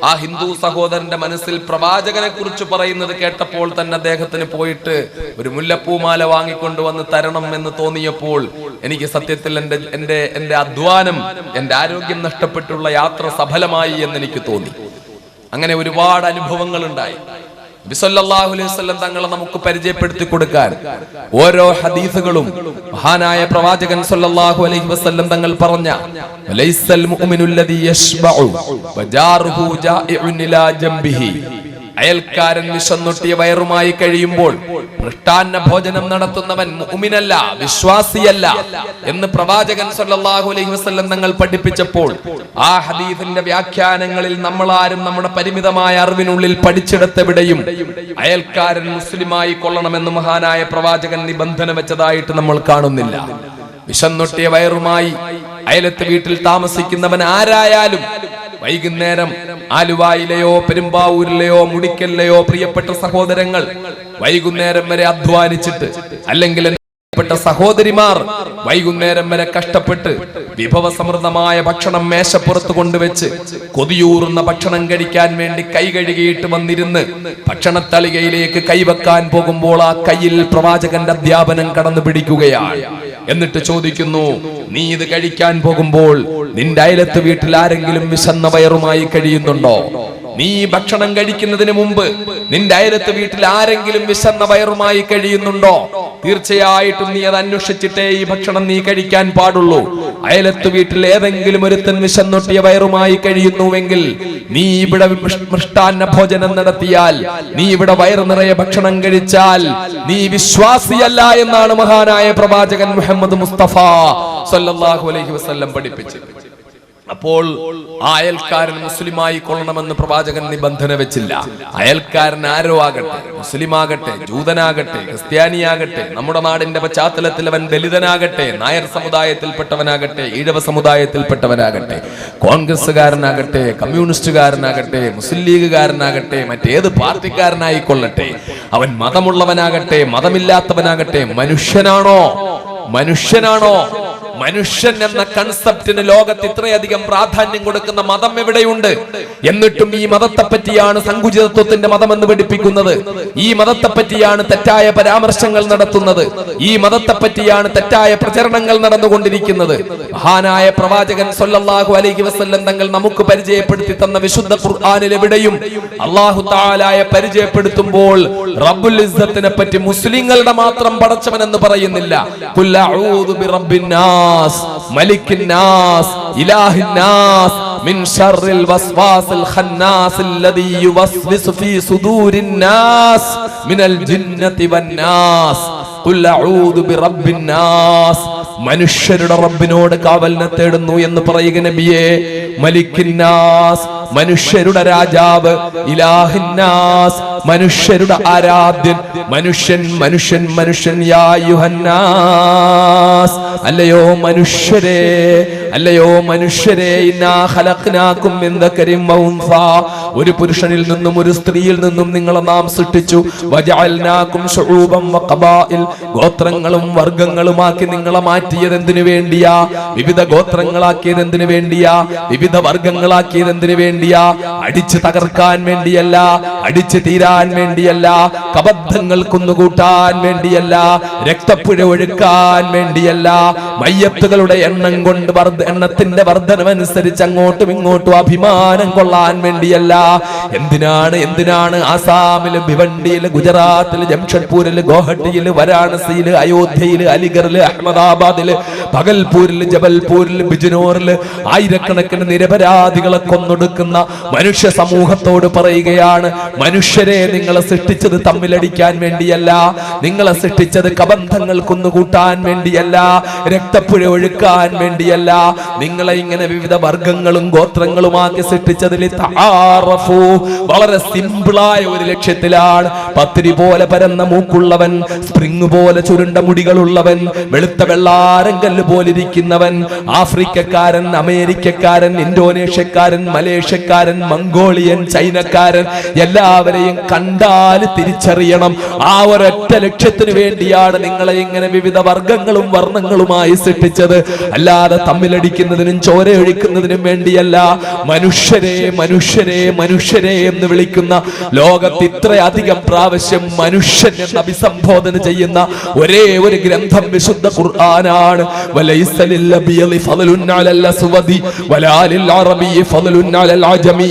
ആ ഹിന്ദു സഹോദരന്റെ മനസ്സിൽ പ്രവാചകനെ കുറിച്ച് പറയുന്നത് കേട്ടപ്പോൾ തന്നെ അദ്ദേഹത്തിന് പോയിട്ട് ഒരു മുല്ലപ്പൂമാല വാങ്ങിക്കൊണ്ടുവന്ന് തരണം എന്ന് തോന്നിയപ്പോൾ എനിക്ക് സത്യത്തിൽ എന്റെ അധ്വാനം, എന്റെ ആരോഗ്യം നഷ്ടപ്പെട്ടുള്ള യാത്ര സഫലമായി എന്ന് എനിക്ക് തോന്നി. അങ്ങനെ ഒരുപാട് അനുഭവങ്ങൾ ഉണ്ടായി. നബി സല്ലല്ലാഹു അലൈഹി വസല്ലം തങ്ങളെ നമുക്ക് പരിചയപ്പെടുത്തി കൊടുക്കാൻ ഓരോ ഹദീസുകളും മഹാനായ പ്രവാചകൻ സല്ലല്ലാഹു അലൈഹി വസല്ലം തങ്ങൾ പറഞ്ഞ ലൈസൽ മുഅ്മിനു അല്ലദീ യശ്ബഉ വജാറുഹു ജാഇഉൻ ഇലാ ജംബിഹി, അയൽക്കാരൻ വിശന്നൊട്ടിയ വയറുമായി കഴിയുമ്പോൾ മൃഷ്ടാന്ന ഭോജനം നടത്തുന്നവൻ മുഅ്മിനല്ല, വിശ്വാസിയല്ല എന്ന് പ്രവാചകൻ സല്ലല്ലാഹു അലൈഹി വസല്ലം തങ്ങൾ പഠിപ്പിച്ചപ്പോൾ ആ ഹദീസിന്റെ വ്യാഖ്യാനങ്ങളിൽ നമ്മളാരും നമ്മുടെ പരിമിതമായ അറിവിനുള്ളിൽ പഠിച്ചെടുത്തെവിടെയും അയൽക്കാരൻ മുസ്ലിമായി കൊള്ളണമെന്ന് മഹാനായ പ്രവാചകൻ നിബന്ധന വെച്ചതായിട്ട് നമ്മൾ കാണുന്നില്ല. വിശന്നൊട്ടിയ വയറുമായി അയലത്തെ വീട്ടിൽ താമസിക്കുന്നവൻ ആരായാലും വൈകുന്നേരം ആലുവായിലെയോ പെരുമ്പാവൂരിലെയോ മുടിക്കലിലെയോ പ്രിയപ്പെട്ട സഹോദരങ്ങൾ വൈകുന്നേരം വരെ അധ്വാനിച്ചിട്ട്, അല്ലെങ്കിൽ പ്പെട്ട സഹോദരിമാർ വൈകുന്നേരം വരെ കഷ്ടപ്പെട്ട് വിഭവസമൃദ്ധമായ ഭക്ഷണം മേശപ്പുറത്ത് കൊണ്ടുവച്ച് കൊതിയൂറുന്ന ഭക്ഷണം കഴിക്കാൻ വേണ്ടി കൈ കഴുകിയിട്ട് വന്നിരുന്ന് ഭക്ഷണത്തളികയിലേക്ക് കൈവെക്കാൻ പോകുമ്പോൾ ആ കയ്യിൽ പ്രവാചകന്റെ അധ്യാപനം കടന്നു പിടിക്കുകയാണ്. എന്നിട്ട് ചോദിക്കുന്നു, നീ ഇത് കഴിക്കാൻ പോകുമ്പോൾ നിന്റെ അയലത്ത് വീട്ടിൽ ആരെങ്കിലും വിശന്ന വയറുമായി കഴിയുന്നുണ്ടോ? നീ ഭക്ഷണം കഴിക്കുന്നതിന് മുമ്പ് നിന്റെ അയലത്ത് വീട്ടിൽ ആരെങ്കിലും വിശന്ന വയറുമായി കഴിയുന്നുണ്ടോ? തീർച്ചയായിട്ടും നീ അത് അന്വേഷിച്ചിട്ടേ ഈ ഭക്ഷണം നീ കഴിക്കാൻ പാടുള്ളൂ. അയലത്ത് വീട്ടിൽ ഏതെങ്കിലും ഒരുത്തൻ വിശന്നൊട്ടിയ വയറുമായി കഴിയുന്നുവെങ്കിൽ നീ ഇവിടെ മൃഷ്ടാന്ന ഭോജനം നടത്തിയാൽ, നീ ഇവിടെ വയറു നിറയെ ഭക്ഷണം കഴിച്ചാൽ നീ വിശ്വാസിയല്ല എന്നാണ് മഹാനായ പ്രവാചകൻ മുഹമ്മദ് മുസ്തഫ സല്ലല്ലാഹു അലൈഹി വസല്ലം പഠിപ്പിച്ചത്. അപ്പോൾ ആ അയൽക്കാരൻ മുസ്ലിമായി കൊള്ളണമെന്ന് പ്രവാചകൻ നിബന്ധന വെച്ചില്ല. അയൽക്കാരൻ ആരോ ആകട്ടെ, മുസ്ലിമാകട്ടെ, ജൂതനാകട്ടെ, ക്രിസ്ത്യാനിയാകട്ടെ, നമ്മുടെ നാടിന്റെ പശ്ചാത്തലത്തിൽ അവൻ ദലിതനാകട്ടെ, നായർ സമുദായത്തിൽപ്പെട്ടവനാകട്ടെ, ഈഴവ സമുദായത്തിൽപ്പെട്ടവനാകട്ടെ, കോൺഗ്രസ്സുകാരനാകട്ടെ, കമ്മ്യൂണിസ്റ്റുകാരനാകട്ടെ, മുസ്ലിം ലീഗുകാരനാകട്ടെ, മറ്റേത് പാർട്ടിക്കാരനായിക്കൊള്ളട്ടെ, അവൻ മതമുള്ളവനാകട്ടെ മതമില്ലാത്തവനാകട്ടെ, മനുഷ്യനാണോ? മനുഷ്യൻ എന്ന കൺസെപ്റ്റിന് ലോകത്ത് ഇത്രയധികം പ്രാധാന്യം കൊടുക്കുന്ന മതം എവിടെയുണ്ട്? എന്നിട്ടും ഈ മതത്തെ പറ്റിയാണ് സങ്കുചിതത്വത്തിന്റെ മതമെന്ന് പഠിപ്പിക്കുന്നത്. ഈ മതത്തെ പറ്റിയാണ് തെറ്റായ പരാമർശങ്ങൾ നടത്തുന്നത്. ഈ മതത്തെ പറ്റിയാണ് തെറ്റായ പ്രചരണങ്ങൾ നടന്നുകൊണ്ടിരിക്കുന്നത്. മഹാനായ പ്രവാചകൻ സല്ലല്ലാഹു അലൈഹി വസല്ലം തങ്ങൾ നമുക്ക് പരിചയപ്പെടുത്തി തന്ന വിശുദ്ധ ഖുർആനിൽ എവിടെയും അല്ലാഹു തആലയെ പരിചയപ്പെടുത്തുമ്പോൾ റബ്ബുൽ ഇസ്സത്തിനെ പറ്റി മുസ്ലിങ്ങളുടെ മാത്രം പടച്ചവൻ എന്ന് പറയുന്നില്ല. ഖുൽ അഊദു ബിറബ്ബിൻ നാസ് മലിക്കിൻ നാസ് ഇലാഹിൻ നാസ് മിൻ ശർറിൽ വസ്വാസിൽ ഖന്നാസ് അല്ലദീ യുവസ്വിസു ഫീ സുദൂരിൻ നാസ് മിനൽ ജിന്നതി വൻ നാസ്. ഖുൽ അഊദു ബിറബ്ബിൻ നാസ്. മനുഷ്യരുടെ റബ്ബിനോട് കാവലിനെ തേടുന്നു എന്ന് പറയുക നബിയെ. മലിക്കിന്നാസ്, മനുഷ്യരുടെ രാജാവ്. ഇലാഹിന്നാസ്, മനുഷ്യരുടെ ആരാധ്യൻ. മനുഷ്യൻ മനുഷ്യൻ മനുഷ്യൻ. യാ യുഹന്നാസ്, അല്ലയോ മനുഷ്യരെ, അല്ലയോ മനുഷ്യരെ, ഇന്നാ ഖലഖ്നാകും മിൻ ദക്കരിൻ വ ഉൻസാ, ഒരു പുരുഷനിൽ നിന്നും ഒരു സ്ത്രീയിൽ നിന്നും നിങ്ങളെ നാം സൃഷ്ടിച്ചു. വജഅൽനാകും ശുഊബൻ വ ഖബായിൽ, ഗോത്രങ്ങളും വർഗ്ഗങ്ങളുമാക്കി നിങ്ങളെ മാറ്റിയത് എന്തിനു വേണ്ടിയാ? വിവിധ ഗോത്രങ്ങളാക്കിയത് എന്തിനു വേണ്ടിയാ? വിവിധ വർഗ്ഗങ്ങളാക്കിയത് എന്തിനു വേണ്ടിയാ? അടിച്ചു തകർക്കാൻ വേണ്ടിയല്ല, അടിച്ചു തീരാൻ വേണ്ടിയല്ല, കബദ്ധങ്ങൾ കുന്നുകൂട്ടാൻ വേണ്ടിയല്ല, രക്തപ്പുഴ ഒഴുക്കാൻ വേണ്ടിയല്ല, മയ്യത്തുകളുടെ എണ്ണം കൊണ്ട് എണ്ണത്തിന്റെ വർധനമനുസരിച്ച് അങ്ങോട്ടും ഇങ്ങോട്ടും അഭിമാനം കൊള്ളാൻ വേണ്ടിയല്ല. എന്തിനാണ് ആസാമില്, ഭിവണ്ടിയില്, ഗുജറാത്തില്, ജംഷഡ്പൂരില്, ഗോഹട്ടിയില്, വാരാണസിയില്, അയോധ്യയില്, അലിഗറില്, അഹമ്മദാബാദില്, ഭഗൽപൂരില്, ജബൽപൂരില്, ബിജ്നോറില് ആയിരക്കണക്കിന് നിരപരാധികളെ കൊന്നൊടുക്കുന്ന മനുഷ്യ സമൂഹത്തോട് പറയുകയാണ്, മനുഷ്യരെ നിങ്ങളെ സൃഷ്ടിച്ചത് തമ്മിലടിക്കാൻ വേണ്ടിയല്ല, നിങ്ങളെ സൃഷ്ടിച്ചത് കബന്ധങ്ങൾ കുന്നുകൂട്ടാൻ വേണ്ടിയല്ല, രക്തപ്പുഴ ഒഴുക്കാൻ വേണ്ടിയല്ല, നിങ്ങളെ ഇങ്ങനെ വിവിധ വർഗങ്ങളും ഗോത്രങ്ങളുമാക്കി സൃഷ്ടിച്ചതിൽ തആറഫു, വളരെ സിമ്പിളായ ഒരു ലക്ഷ്യത്തിലാണ്. പത്തിരി പോലെ പരന്ന മൂക്കുള്ളവൻ, സ്പ്രിങ് പോലെ ചുരുണ്ട മുടികളുള്ളവൻ, വെളുത്ത വെള്ളാരങ്കല്ല് പോലിരിക്കുന്നവൻ, ആഫ്രിക്കക്കാരൻ, അമേരിക്കക്കാരൻ, ഇന്തോനേഷ്യക്കാരൻ, മലേഷ്യക്കാരൻ, മംഗോളിയൻ, ചൈനക്കാരൻ, എല്ലാവരെയും കണ്ടാൽ തിരിച്ചറിയണം. ആ ഒരൊറ്റ ലക്ഷ്യത്തിന് വേണ്ടിയാണ് നിങ്ങളെ ഇങ്ങനെ വിവിധ വർഗങ്ങളും വർണ്ണങ്ങളുമായി സൃഷ്ടിച്ചത്, അല്ലാതെ തമ്മിലടിക്കുന്നതിനും ചോരയൊഴിക്കുന്നതിനും വേണ്ടിയല്ല. മനുഷ്യരെ മനുഷ്യരെ മനുഷ്യരെ എന്ന് വിളിക്കുന്ന, ലോകത്ത് ഇത്രയധികം പ്രാവശ്യം മനുഷ്യൻ എന്ന് അഭിസംബോധന ചെയ്യുന്ന ഒരേ ഒരു ഗ്രന്ഥം വിശുദ്ധ ഖുർആനാണ്. വലൈസ ലിൽ അബിയദി ഫളലുൻ അലൽ അസ്വദി വലാ ലിൽ അറബി ഫളലുൻ അലൽ അജമി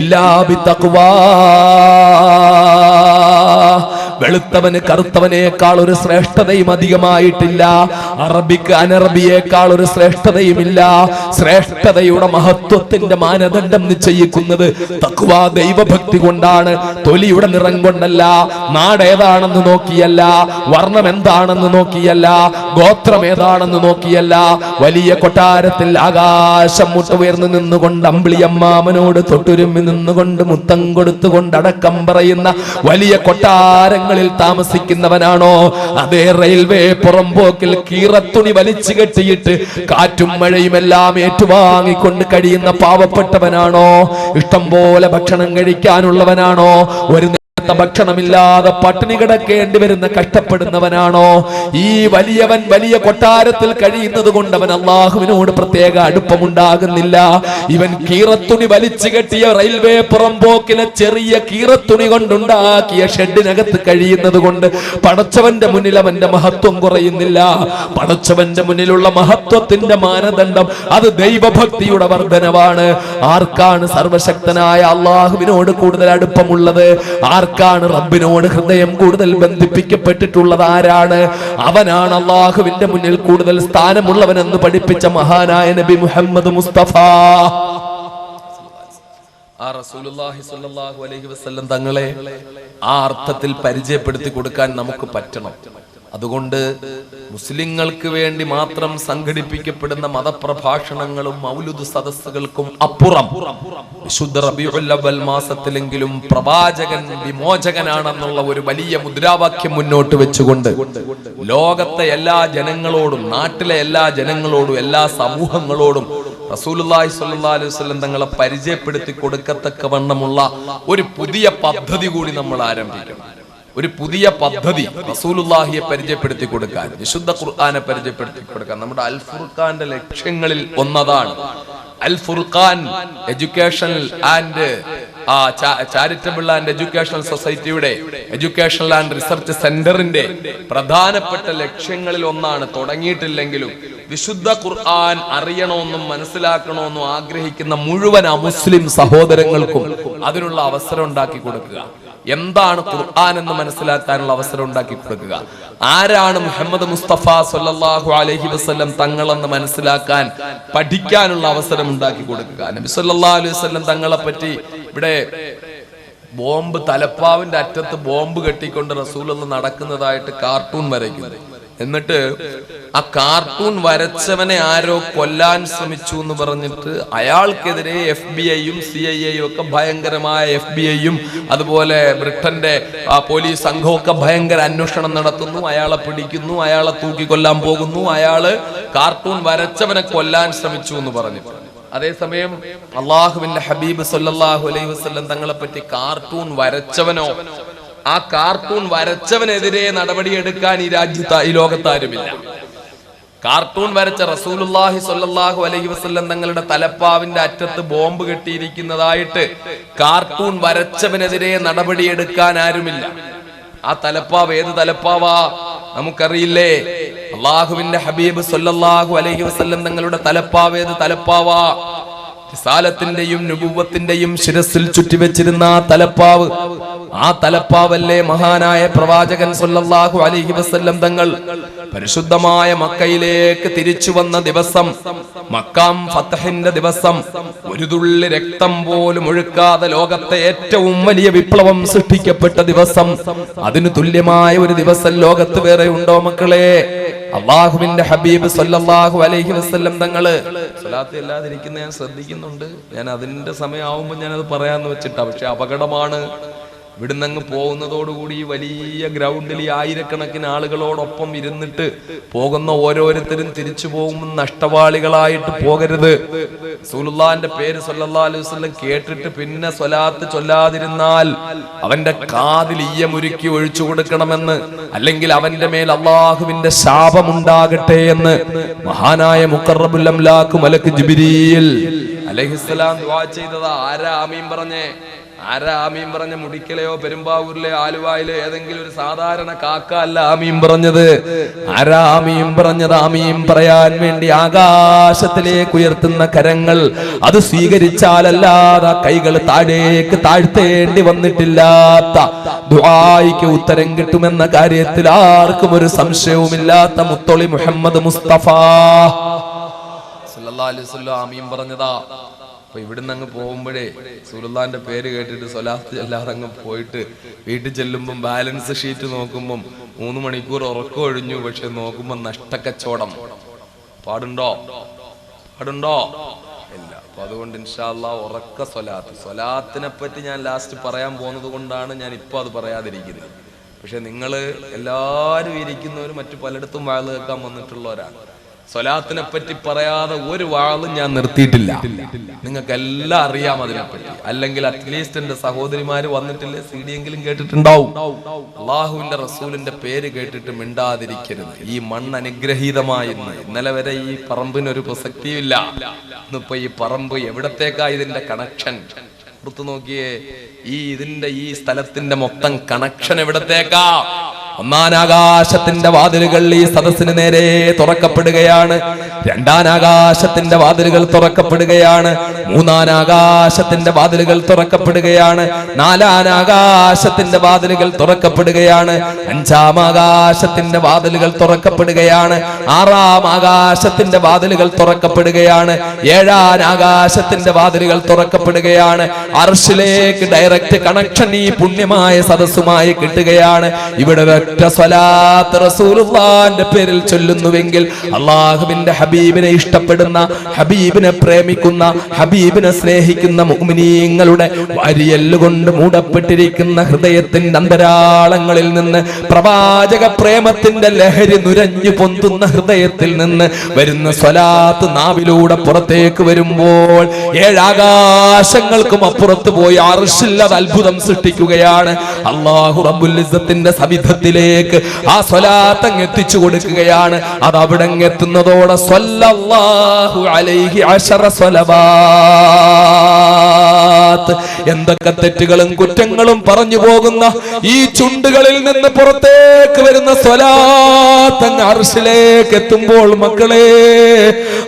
ഇല്ലാ ബിത്തഖ്വാ. വെളുത്തവന് കറുത്തവനേക്കാൾ ഒരു ശ്രേഷ്ഠതയും അധികമായിട്ടില്ല. അറബിക്ക് അനറബിയേക്കാൾ ഒരു ശ്രേഷ്ഠതയുമില്ല. ശ്രേഷ്ഠതയുടെ മഹത്വത്തിന്റെ മാനദണ്ഡം നിശ്ചയിക്കുന്നത് തഖ്വ, ദൈവഭക്തി കൊണ്ടാണ്. തൊലിയുടെ നിറം കൊണ്ടല്ല, നാട് ഏതാണെന്ന് നോക്കിയല്ല, വർണ്ണം എന്താണെന്ന് നോക്കിയല്ല, ഗോത്രം ഏതാണെന്ന് നോക്കിയല്ല. വലിയ കൊട്ടാരത്തിൽ ആകാശം മുട്ടുയർന്നു നിന്നുകൊണ്ട് അമ്പിളിയമ്മാമനോട് തൊട്ടുരുമ്മി നിന്നുകൊണ്ട് മുത്തം കൊടുത്തുകൊണ്ട് അടക്കം പറയുന്ന വലിയ കൊട്ടാരങ്ങൾ താമസിക്കുന്നവനാണോ? അതേ റെയിൽവേ പുറംപോക്കിൽ കീറത്തുണി വലിച്ചു കെട്ടിയിട്ട് കാറ്റും മഴയും എല്ലാം ഏറ്റുവാങ്ങിക്കൊണ്ട് കഴിയുന്ന പാവപ്പെട്ടവനാണോ? ഇഷ്ടം പോലെ ഭക്ഷണം കഴിക്കാനുള്ളവനാണോ? ഒരു ഭക്ഷണമില്ലാതെ പട്ടിണി കിടക്കേണ്ടി വരുന്ന കഷ്ടപ്പെടുന്നവനാണോ? ഈ വലിയവൻ വലിയ കൊട്ടാരത്തിൽ കഴിയുന്നത് കൊണ്ട് അവൻ അള്ളാഹുവിനോട് പ്രത്യേക അടുപ്പമുണ്ടാകുന്നില്ല. ഇവൻ കീറത്തുണി വലിച്ചു കെട്ടിയ റെയിൽവേ പുറംപോക്കിലെ ചെറിയ കീറത്തുണി കൊണ്ടുണ്ടാക്കിയ ഷെഡിനകത്ത് കഴിയുന്നത് കൊണ്ട് പടച്ചവന്റെ മുന്നിൽ അവന്റെ മഹത്വം കുറയുന്നില്ല. പടച്ചവന്റെ മുന്നിലുള്ള മഹത്വത്തിന്റെ മാനദണ്ഡം അത് ദൈവഭക്തിയുടെ വർധനവാണ്. ആർക്കാണ് സർവശക്തനായ അള്ളാഹുവിനോട് കൂടുതൽ അടുപ്പമുള്ളത്? ആർക്കാണ് റബ്ബിനോട് ഹൃദയം കൂടുതൽ ബന്ധിപ്പിക്കപ്പെട്ടിട്ടുള്ളത്? ആരാണ്? അവനാണ് അള്ളാഹുവിന്റെ മുന്നിൽ കൂടുതൽ സ്ഥാനമുള്ളവനെന്ന് പഠിപ്പിച്ച മഹാനായ നബി മുഹമ്മദ് മുസ്തഫ. ആ റസൂലുള്ളാഹി സ്വല്ലല്ലാഹു അലൈഹി വസല്ലം തങ്ങളെ ആ അർത്ഥത്തിൽ പരിചയപ്പെടുത്തി കൊടുക്കാൻ നമുക്ക് പറ്റണം. അതുകൊണ്ട് മുസ്ലിങ്ങൾക്ക് വേണ്ടി മാത്രം സംഘടിപ്പിക്കപ്പെടുന്ന മതപ്രഭാഷണങ്ങളും മൗലിദ് സദസ്സുകൾക്കും അപ്പുറം വിശുദ്ധ റബീഉൽ അവ്വൽ മാസത്തിലെങ്കിലും പ്രവാചകൻ വിമോചകനാണെന്നുള്ള ഒരു വലിയ മുദ്രാവാക്യം മുന്നോട്ട് വെച്ചുകൊണ്ട് ലോകത്തെ എല്ലാ ജനങ്ങളോടും, നാട്ടിലെ എല്ലാ ജനങ്ങളോടും, എല്ലാ സമൂഹങ്ങളോടും റസൂലുള്ളാഹി സ്വല്ലല്ലാഹു അലൈഹി വസല്ലം തങ്ങളെ പരിചയപ്പെടുത്തി കൊടുക്കത്തക്കവണ്ണമുള്ള ഒരു പുതിയ പദ്ധതി കൂടി നമ്മൾ ആരംഭിക്കണം. ഒരു പുതിയ പദ്ധതി റസൂലുള്ളാഹിയെ പരിചയപ്പെടുത്തി കൊടുക്കാൻ, വിശുദ്ധ ഖുർആനെ പരിചയപ്പെടുത്തി കൊടുക്കാൻ. നമ്മുടെ അൽ ഫുർഖാന്റെ ലക്ഷ്യങ്ങളിൽ ഒന്നതാണ്. Al Furqan educational and charitable and educational സൊസൈറ്റിയുടെ എഡ്യൂക്കേഷണൽ ആൻഡ് റിസർച്ച് സെന്ററിന്റെ പ്രധാനപ്പെട്ട ലക്ഷ്യങ്ങളിൽ ഒന്നാണ്. തുടങ്ങിയിട്ടില്ലെങ്കിലും വിശുദ്ധ ഖുർആൻ അറിയണമെന്നും മനസ്സിലാക്കണമെന്നും ആഗ്രഹിക്കുന്ന മുഴുവൻ അമുസ്ലിം സഹോദരങ്ങൾക്കും അതിനുള്ള അവസരം ഉണ്ടാക്കി കൊടുക്കുക. എന്താണ് ഖുർആൻ എന്ന് മനസ്സിലാക്കാനുള്ള അവസരം ഉണ്ടാക്കി കൊടുക്കുക. ആരാണ് മുഹമ്മദ് മുസ്തഫ സല്ലല്ലാഹു അലൈഹി വസല്ലം തങ്ങളെന്ന് മനസ്സിലാക്കാൻ, പഠിക്കാനുള്ള അവസരം ഉണ്ടാക്കി കൊടുക്കുക. നബി സല്ലല്ലാഹു അലൈഹി വസല്ലം തങ്ങളെ പറ്റി ഇവിടെ ബോംബ്, തലപ്പാവിന്റെ അറ്റത്ത് ബോംബ് കെട്ടിക്കൊണ്ട് റസൂലുള്ളാഹി നടക്കുന്നതായിട്ട് കാർട്ടൂൺ വരയ്ക്കുന്നു. എന്നിട്ട് ആ കാർട്ടൂൺ വരച്ചവനെ ആരോ കൊല്ലാൻ ശ്രമിച്ചു എന്ന് പറഞ്ഞിട്ട് അയാൾക്കെതിരെ FBI-യും CIA-യും ഒക്കെ ഭയങ്കരമായ FBI-യും അതുപോലെ ബ്രിട്ടന്റെ പോലീസ് സംഘമൊക്കെ ഭയങ്കര അന്വേഷണം നടത്തുന്നു. അയാളെ പിടിക്കുന്നു, അയാളെ തൂക്കിക്കൊല്ലാൻ പോകുന്നു, അയാള് കാർട്ടൂൺ വരച്ചവനെ കൊല്ലാൻ ശ്രമിച്ചു എന്ന് പറഞ്ഞിട്ട്. അതേസമയം അള്ളാഹുവിന്റെ ഹബീബ് സല്ലല്ലാഹു അലൈഹി വസല്ലം തങ്ങളെ പറ്റി കാർട്ടൂൺ വരച്ചവനോ ആ കാർട്ടൂൺ വരച്ചവനെതിരെ നടപടിയെടുക്കാൻ ഈ ലോകത്താരുമില്ല. കാർട്ടൂൺ വരച്ച റസൂലുള്ളാഹി സ്വല്ലല്ലാഹു അലൈഹി വസല്ലം തങ്ങളുടെ തലപ്പാവിന്റെ അറ്റത്ത് ബോംബ് കെട്ടിയിരിക്കുന്നതായിട്ട് കാർട്ടൂൺ വരച്ചവനെതിരെ നടപടിയെടുക്കാൻ ആരുമില്ല. ആ തലപ്പാവ് ഏത് തലപ്പാവാ നമുക്കറിയില്ലേ? അള്ളാഹുവിന്റെ ഹബീബ് സല്ലല്ലാഹു അലൈഹി വസല്ലം തങ്ങളുടെ തലപ്പാവ് ഏത് തലപ്പാവാ? റിസാലത്തിന്റെയും നുബുവ്വത്തിന്റെയും ശിരസിൽ ചുറ്റിവെച്ചിരുന്ന ആ തലപ്പാവ്, ആ തലപ്പാവല്ലേ മഹാനായ പ്രവാചകൻ സല്ലല്ലാഹു അലൈഹി വസല്ലം തങ്ങൾ പരിശുദ്ധമായ മക്കയിലേക്ക് തിരിച്ചു വന്ന ദിവസം, മക്കാം ഫതഹിന്റെ ദിവസം, ഒരു തുള്ളി രക്തം പോലും ഒഴുക്കാതെ ലോകത്തെ ഏറ്റവും വലിയ വിപ്ലവം സൃഷ്ടിക്കപ്പെട്ട ദിവസം. അതിനു തുല്യമായ ഒരു ദിവസം ലോകത്ത് വേറെ ഉണ്ടോ മക്കളെ? അള്ളാഹുവിന്റെ ഹബീബ് സല്ലല്ലാഹു അലൈഹി വസല്ലം തങ്ങള് സ്വലാത്ത് അല്ലാതിരിക്കുന്ന ഞാൻ ശ്രദ്ധിക്കുന്നുണ്ട്. ഞാൻ അതിന്റെ സമയമാവുമ്പോൾ ഞാനത് പറയാന്ന് വെച്ചിട്ടാ. പക്ഷെ അപകടമാണ്. ഇവിടുന്ന് അങ്ങ് പോകുന്നതോടുകൂടി ഈ വലിയ ഗ്രൗണ്ടിൽ ഈ ആയിരക്കണക്കിന് ആളുകളോടൊപ്പം ഇരുന്നിട്ട് പോകുന്ന ഓരോരുത്തരും തിരിച്ചു പോകുമ്പോൾ നഷ്ടവാളികളായിട്ട് പോകരുത്. റസൂലുള്ളാഹിന്റെ പേര് സല്ലല്ലാഹു അലൈഹി വസല്ലം കേട്ടിട്ട് പിന്നെ സ്വലാത്ത് ചൊല്ലാതിരുന്നാൽ അവന്റെ കാതിൽ ഈയമുരുക്കി ഒഴിച്ചു കൊടുക്കണമെന്ന്, അല്ലെങ്കിൽ അവന്റെ മേൽ അള്ളാഹുവിന്റെ ശാപമുണ്ടാകട്ടെ എന്ന് മഹാനായ മുഖറബുൽ അംലാഖ് മലക്ക് ജിബ്രീൽ അലൈഹിസ്സലാം ദുആ ചെയ്തതാ. ആരാ ആമീൻ പറഞ്ഞേ? ആരാ ആമീൻ പറഞ്ഞ? മുടിക്കലയോ പെരുമ്പാവൂരിലെ ആലുവായിലെ ഏതെങ്കിലും ഒരു സാധാരണ കാക്ക അല്ല ആമീൻ പറഞ്ഞത്. ആരാ ആമീൻ പറഞ്ഞത്? ആമീൻ പറയാൻ വേണ്ടി ആകാശത്തിലേക്ക് ഉയർത്തുന്ന കരങ്ങൾ, അത് സ്വീകരിച്ചാലല്ലാതെ കൈകൾ താഴേക്ക് താഴ്ത്തേണ്ടി വന്നിട്ടില്ലാത്ത ദുആയ്ക്ക് ഉത്തരം കിട്ടുമെന്ന കാര്യത്തിൽ ആർക്കും ഒരു സംശയവുമില്ലാത്ത മുത്തൊളി മുഹമ്മദ് മുസ്തഫ സല്ലല്ലാഹു അലൈഹി വസല്ലം ആമീൻ പറഞ്ഞതാ. അപ്പൊ ഇവിടുന്ന് അങ്ങ് പോകുമ്പോഴേ റസൂലുള്ളാഹിന്റെ പേര് കേട്ടിട്ട് സ്വലാത്ത് അല്ലാതെ അങ്ങ് പോയിട്ട് വീട്ടിൽ ചെല്ലുമ്പം ബാലൻസ് ഷീറ്റ് നോക്കുമ്പം 3 മണിക്കൂർ ഉറക്കം ഒഴിഞ്ഞു. പക്ഷെ നോക്കുമ്പോ നഷ്ടക്കച്ചവടം. പാടുണ്ടോ? ഇല്ല. അപ്പൊ അതുകൊണ്ട് ഇൻഷാ അല്ലാഹ് ഉറക്ക സ്വലാത്തിനെ പറ്റി ഞാൻ ലാസ്റ്റ് പറയാൻ പോകുന്നത് കൊണ്ടാണ് ഞാൻ ഇപ്പൊ അത് പറയാതിരിക്കുന്നത്. പക്ഷെ നിങ്ങള് എല്ലാരും ഇരിക്കുന്നവരും മറ്റു പലയിടത്തും വാഴ കേൾക്കാൻ വന്നിട്ടുള്ളവരാണ്. സ്വലാത്തിനെ പറ്റി പറയാതെ ഒരു വാളും ഞാൻ നിർത്തിയിട്ടില്ല. നിങ്ങൾക്ക് എല്ലാം അറിയാം അതിനെപ്പറ്റി. അല്ലെങ്കിൽ അറ്റ്ലീസ്റ്റ് എന്റെ സഹോദരിമാര് വന്നിട്ടില്ലേ CD എങ്കിലും കേട്ടിട്ടുണ്ടാവും. അള്ളാഹുവിന്റെ റസൂലിന്റെ പേര് കേട്ടിട്ട് മിണ്ടാതിരിക്കരുത്. ഈ മണ്ണ് അനുഗ്രഹീതമായിരുന്നു. ഇന്നലെ വരെ ഈ പറമ്പിനൊരു പ്രസക്തിയില്ല. ഇന്നിപ്പോ ഈ പറമ്പ് എവിടത്തേക്കാ ഇതിന്റെ കണക്ഷൻ? പുറത്തു നോക്കിയേ. ഇതിന്റെ ഈ സ്ഥലത്തിന്റെ മൊത്തം കണക്ഷൻ എവിടത്തേക്കാ? ഒന്നാനാകാശത്തിന്റെ വാതിലുകൾ ഈ സദസ്സിന് നേരെ തുറക്കപ്പെടുകയാണ്. രണ്ടാനാകാശത്തിന്റെ വാതിലുകൾ തുറക്കപ്പെടുകയാണ്. മൂന്നാനാകാശത്തിന്റെ വാതിലുകൾ തുറക്കപ്പെടുകയാണ്. നാലാനാകാശത്തിന്റെ വാതിലുകൾ തുറക്കപ്പെടുകയാണ്. അഞ്ചാമാകാശത്തിന്റെ വാതിലുകൾ തുറക്കപ്പെടുകയാണ്. ആറാം ആകാശത്തിന്റെ വാതിലുകൾ തുറക്കപ്പെടുകയാണ്. ഏഴാനാകാശത്തിന്റെ വാതിലുകൾ തുറക്കപ്പെടുകയാണ്. അർശിലേക്ക് ഡയറക്റ്റ് കണക്ഷൻ ഈ പുണ്യമായ സദസ്സുമായി കിട്ടുകയാണ്. ഇവിടെ ഒറ്റ സ്വലാത്ത് റസൂലുള്ളാഹിന്റെ പേരിൽ ചൊല്ലുന്നുവെങ്കിൽ അല്ലാഹുവിന്റെ ഹബീബിനെ ഇഷ്ടപ്പെടുന്ന, ഹബീബിനെ പ്രേമിക്കുന്ന, ഹബീബിനെ സ്നേഹിക്കുന്ന മുഅ്മിനീങ്ങളുടെ വാരിയെല്ലുകൊണ്ട് മൂടപ്പെട്ടിരിക്കുന്ന ഹൃദയത്തിന്റെ അന്തരാളങ്ങളിൽ നിന്ന് പ്രവാചക പ്രേമത്തിന്റെ ലഹരി നുരഞ്ഞു പൊന്തുന്ന ഹൃദയത്തിൽ നിന്ന് വരുന്ന സ്വലാത്ത് നാവിലൂടെ പുറത്തേക്ക് വരുമ്പോൾ ഏഴാകാശങ്ങൾക്കും അപ്പുറത്ത് പോയി അർശിൽ അത് അത്ഭുതം സൃഷ്ടിക്കുകയാണ്. അല്ലാഹു റബ്ബുൽ ഇസ്സത്തിന്റെ സവിധത്തിലേക്ക് ആ സ്വലാത്ത് അങ്ങ് എത്തിച്ചു കൊടുക്കുകയാണ്. അത് അവിടെ എത്തുന്നതോടെ സ്വല്ലല്ലാഹു അലൈഹി അശറ സ്വലവാത്ത്. എന്തൊക്കെ തെറ്റുകളും കുറ്റങ്ങളും പറഞ്ഞു പോകുന്ന ഈ ചുണ്ടുകളിൽ നിന്ന് പുറത്തേക്ക് വരുന്ന സ്വലാത്ത് അങ്ങ് അർശിലേക്ക് എത്തുമ്പോൾ മക്കളെ,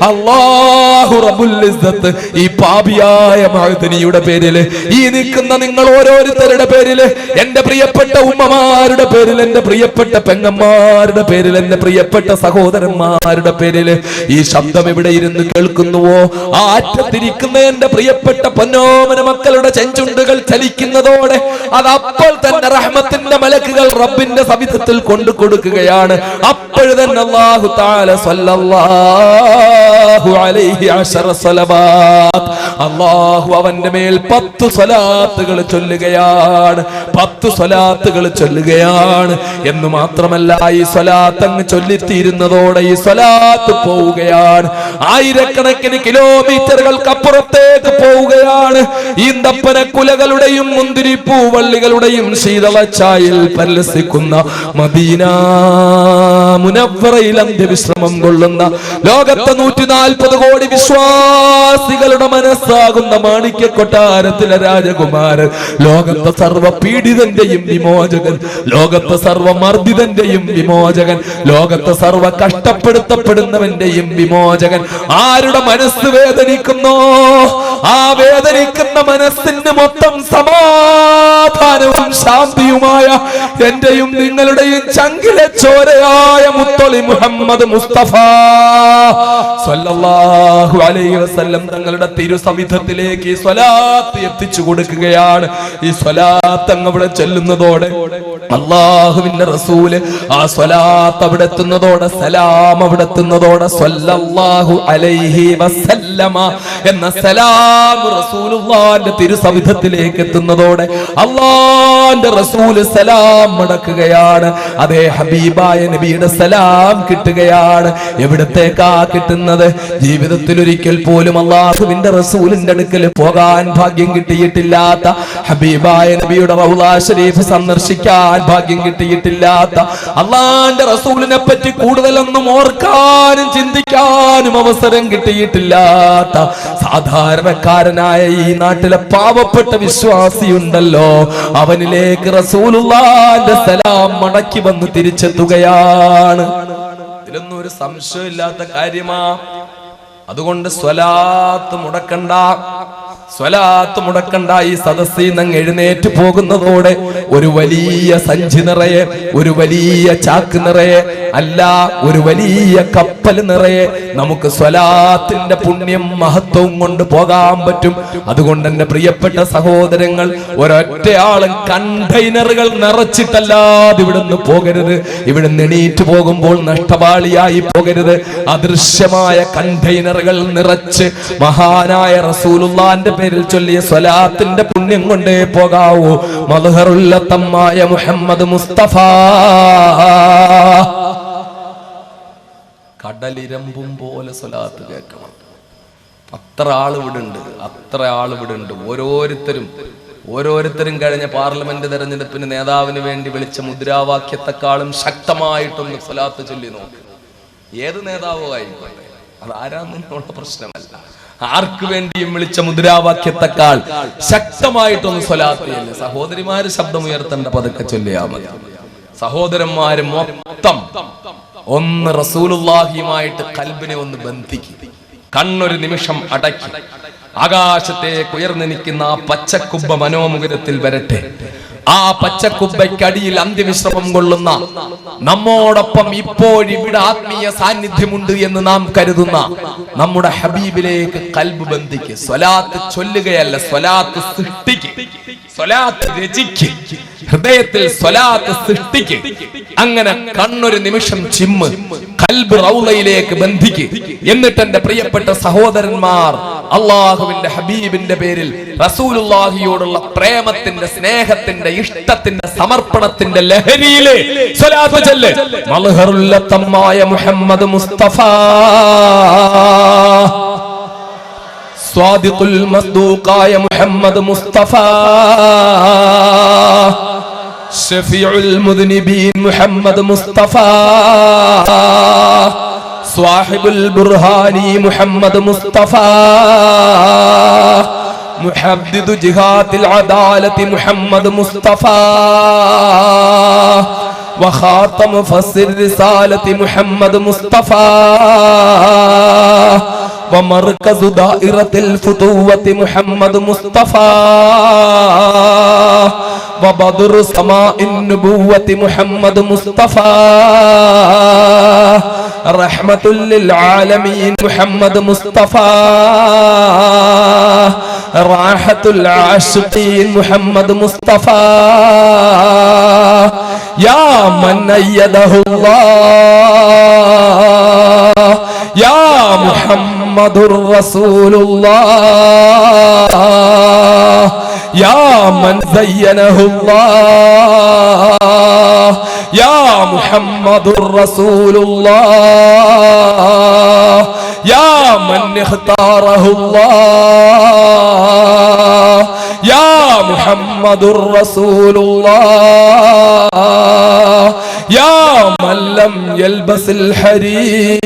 അല്ലാഹു റബ്ബുൽ ഇസ്സത്ത് ഈ പാപിയായ മഅ്ദനിയുടെ പേരിൽ, ഈ നിൽക്കുന്ന നിങ്ങൾ ഓരോരുത്തരുടെ പേരിൽ, എന്റെ പ്രിയപ്പെട്ട ഉമ്മമാരുടെ പേരിൽ, എന്റെ പ്രിയപ്പെട്ട പെങ്ങന്മാരുടെ പേരിൽ, എന്റെ പ്രിയപ്പെട്ട സഹോദരന്മാരുടെ പേരിൽ ഈ ശബ്ദം എവിടെ ഇരുന്ന് കേൾക്കുന്നുവോ ആ അറ്റത്തിരിക്കുന്ന എന്റെ പ്രിയപ്പെട്ട പൊന്നോമന മക്കളുടെ ചെഞ്ചുണ്ടുകൾ ചലിക്കുന്നതോടെ അത് അപ്പോൾ തന്നെ റഹ്മത്തിന്റെ മലക്കുകൾ റബ്ബിന്റെ സവിധത്തിൽ കൊണ്ടു കൊടുക്കുകയാണ്. അപ്പോഴ് തന്നെ അല്ലാഹു തആല സ്വല്ലല്ലാഹു അലൈഹി അശറ സ്വലവാത്ത്, അല്ലാഹു അവന്റെ മേൽ 10 സ്വലാത്തുകൾ ചൊല്ലുകയാണ്, 10 സ്വലാത്തുകൾ ചൊല്ലുകയാണ്. എന്ന് മാത്രമല്ല, ഈ സ്വലാത്ത് അങ്ങ് ചൊല്ലിത്തീരുന്നതോടെ ഈ സ്വലാത്ത് പോവുകയാണ്, ആയിരക്കണക്കിന് കിലോമീറ്ററുകൾക്ക് അപ്പുറത്തേക്ക് പോവുകയാണ്. ഈന്തപ്പന കുലകളുടെയും മുന്തിരിപ്പൂവള്ളികളുടെയും ശീതളച്ചായിൽ പരിലസിക്കുന്ന മദീന മുനവ്വറയിൽ അന്ത്യവിശ്രമം കൊള്ളുന്ന ലോകത്തെ 140 കോടി വിശ്വാസികളുടെ മനസ്സാകുന്ന മാണിക്യ കൊട്ടാരത്തിലെ രാജകുമാരൻ, ലോകത്തെ സർവ്വ പീഡിതന്റെയും വിമോചകൻ, ലോകത്തെ സർവ്വ മർദ്ദിതന്റെയും വിമോചകൻ, ലോകത്തെ സർവ്വ കഷ്ടപ്പെടുത്തപ്പെടുന്നവന്റെയും വിമോചകൻ. ആരുടെ മനസ്സ് വേദനിക്കുന്നോ ആ വേദനിക്കുന്ന മനസ്സിന് മൊത്തം സമാധാനവും ശാന്തിയുമായ എന്റെയും നിങ്ങളുടെയും ചങ്കിലെ ചോരയായ മുത്തൊളി മുഹമ്മദ് മുസ്തഫ സ്വല്ലല്ലാഹു അലൈഹി വസല്ലം തങ്ങളുടെ തിരുസവിധത്തിലേക്ക് ഈ സ്വലാത്ത് എത്തിച്ചു കൊടുക്കുകയാണ്. ഈ സ്വലാത്ത് അങ്ങ് അവിടെ ചെല്ലുന്നതോടെ അല്ലാഹുവിന്റെ റസൂല് ആ സ്വലാത്ത് അവിടെ എത്തുന്നതോടെ, സലാം അവിടെ എത്തുന്നതോടെ സ്വല്ലല്ലാഹു അലൈഹി വസല്ലമ എന്ന സലാം റസൂലുള്ളാഹിന്റെ തിരുസവിധത്തിലേക്ക് എത്തുന്നതോടെ അല്ലാഹുവിന്റെ റസൂല് സലാം മടക്കുകയാണ്. അതേ ഹബീബായ നബിയുടെ സലാം കിട്ടുകയാണ്. എവിടത്തേക്കാ കിട്ടുന്നത്? ജീവിതത്തിൽ ഒരിക്കൽ പോലും അല്ലാഹുവിന്റെ റസൂലിന്റെ അടുക്കൽ പോകാൻ ഭാഗ്യം കിട്ടിയിട്ടില്ലാത്ത, ഹബീബായ നബിയുടെ റൗള ശരീഫ് സന്ദർശിക്കാൻ ഭാഗ്യം കിട്ടിയിട്ടില്ലാത്ത, അല്ലാഹുവിന്റെ റസൂലിനെ പറ്റി കൂടുതലൊന്നും ഓർക്കാനും ചിന്തിക്കാനും അവസരം കിട്ടിയിട്ടില്ലാത്ത സാധാരണക്കാരനായ ഈ നാട്ടിലെ പാവപ്പെട്ട വിശ്വാസിയുണ്ടല്ലോ, അവനിലേക്ക് റസൂലുള്ളാഹിന്റെ സലാം മടക്കി വന്ന് തിരിച്ചെത്തുകയാണ്. ഇതിലൊന്നും ഒരു സംശയമില്ലാത്ത കാര്യമാ. അതുകൊണ്ട് സ്വലാത്ത് മുടക്കണ്ട, സ്വലാത്ത് മുടക്കണ്ട. ഈ സദസ്സിൽ നിന്ന് എഴുന്നേറ്റ് പോകുന്നതോടെ ഒരു വലിയ സഞ്ചി നിറയെ, ഒരു വലിയ ചാക്ക് നിറയെ, അല്ല ഒരു വലിയ കപ്പൽ നിറയെ നമുക്ക് സ്വലാത്തിന്റെ പുണ്യം മഹത്വവും കൊണ്ട് പോകാൻ പറ്റും. അതുകൊണ്ട് എന്റെ പ്രിയപ്പെട്ട സഹോദരങ്ങൾ, ഒരൊറ്റയാളും കണ്ടെയ്നറുകൾ നിറച്ചിട്ടല്ലാതെ ഇവിടുന്ന് പോകരുത്. ഇവിടുന്ന് എണീറ്റ് പോകുമ്പോൾ നഷ്ടപാളിയായി പോകരുത്. അദൃശ്യമായ കണ്ടെയ്നറുകൾ നിറച്ച് മഹാനായ റസൂലുള്ളാഹിന്റെ പേരിൽ ചൊല്ലിയ സ്വലാത്തിന്റെ പുണ്യം കൊണ്ടേ പോകാവൂ. മദ്ഹറുല്ലത്തമായ മുഹമ്മദ് മുസ്തഫ. കടലിരമ്പും പോലെ സ്വലാത്ത് കേൾക്കണം. അത്ര ആളിവിടുണ്ട്, അത്ര ആളിവിടുണ്ട്. ഓരോരുത്തരും കഴിഞ്ഞ പാർലമെന്റ് തെരഞ്ഞെടുപ്പിന് നേതാവിന് വേണ്ടി വിളിച്ച മുദ്രാവാക്യത്തെക്കാളും ശക്തമായിട്ടൊന്ന് സ്വലാത്ത് ചൊല്ലി നോക്ക്. ഏത് നേതാവോ ആയിക്കോട്ടെ, അതാരാന്നുള്ള പ്രശ്നമല്ല. ആർക്ക് വേണ്ടിയും വിളിച്ച മുദ്രാവാക്യത്തെക്കാൾ ശക്തമായിട്ടൊന്ന് സ്വലാത്ത് ചൊല്ലി. സഹോദരിമാര് ശബ്ദമുയർത്തേണ്ട പതുക്കെ ചൊല്ലിയാ മതി. സഹോദരന്മാര് മൊത്തം ഒന്ന് റസൂലുള്ളാഹിയുമായിട്ട് കൽബിനെ ഒന്ന് ബന്ധിക്കും. കണ്ണൊരു നിമിഷം അടക്കി ആകാശത്തേക്ക് ഉയർന്നു നിൽക്കുന്ന ആ പച്ചക്കുബ്ബ മനോമുകുരത്തിൽ വരട്ടെ. ആ പച്ചക്കുബ്ബയ്ക്കടിയിൽ അന്ത്യവിശ്രമം കൊള്ളുന്ന, നമ്മോടൊപ്പം ഇപ്പോഴിവിടെ ആത്മീയ സാന്നിധ്യമുണ്ട് എന്ന് നാം കരുതുന്ന നമ്മുടെ ഹബീബിലേക്ക് കൽബ് ബന്ധിക്ക്. സ്വലാത്ത് ചൊല്ലുകയല്ല, സ്വലാത്ത് സൃഷ്ടിക്ക്, സ്വലാത്ത് രചിക്ക്, ഹൃദയത്തിൽ സ്വലാത്ത് സൃഷ്ടിക്ക്. അങ്ങനെ കണ്ണൊരു നിമിഷം ചിമ്മ്, കൽബ് റൗളയിലേക്ക് ബന്ധിക്ക്. എന്നിട്ട് എന്റെ പ്രിയപ്പെട്ട സഹോദരന്മാർ, അള്ളാഹുവിന്റെ ഹബീബിന്റെ പേരിൽ റസൂലുള്ളാഹിയോടുള്ള പ്രേമത്തിന്റെ, സ്നേഹത്തിന്റെ, ഇഷ്ടത്തിന്റെ, സമർപ്പണത്തിന്റെ ലഹരിയിലെ സ്വലാത്ത് ചൊല്ല്. മൽഹറുല്ലത്തമായ മുഹമ്മദ് മുസ്തഫ, സ്വാദിഖുൽ മസ്ദൂഖായ മുഹമ്മദ് മുസ്തഫ, ഷഫീഉൽ മുദ്നിബീൻ മുഹമ്മദ് മുസ്തഫ, സ്വാഹിബുൽ ബുർഹാനി മുഹമ്മദ് മുസ്തഫ, മുഹദ്ദിദു ജിഹാദിൽ അദാലത്തി മുഹമ്മദ് മുസ്തഫ, വഖാതമ ഫസ്സിർ റിസാലത്തി മുഹമ്മദ് മുസ്തഫ, വമർകസു ദായിറത്തിൽ ഫുതുവത്തി മുഹമ്മദ് മുസ്തഫ, وبدر سماء النبوة محمد مصطفى رحمة للعالمين محمد مصطفى راحة العاشقين محمد مصطفى يا من أيده الله يا محمد رسول الله يا من زينه الله يا محمد رسول الله يا من اختاره الله يا محمد رسول الله يا من لم يلبس الحرير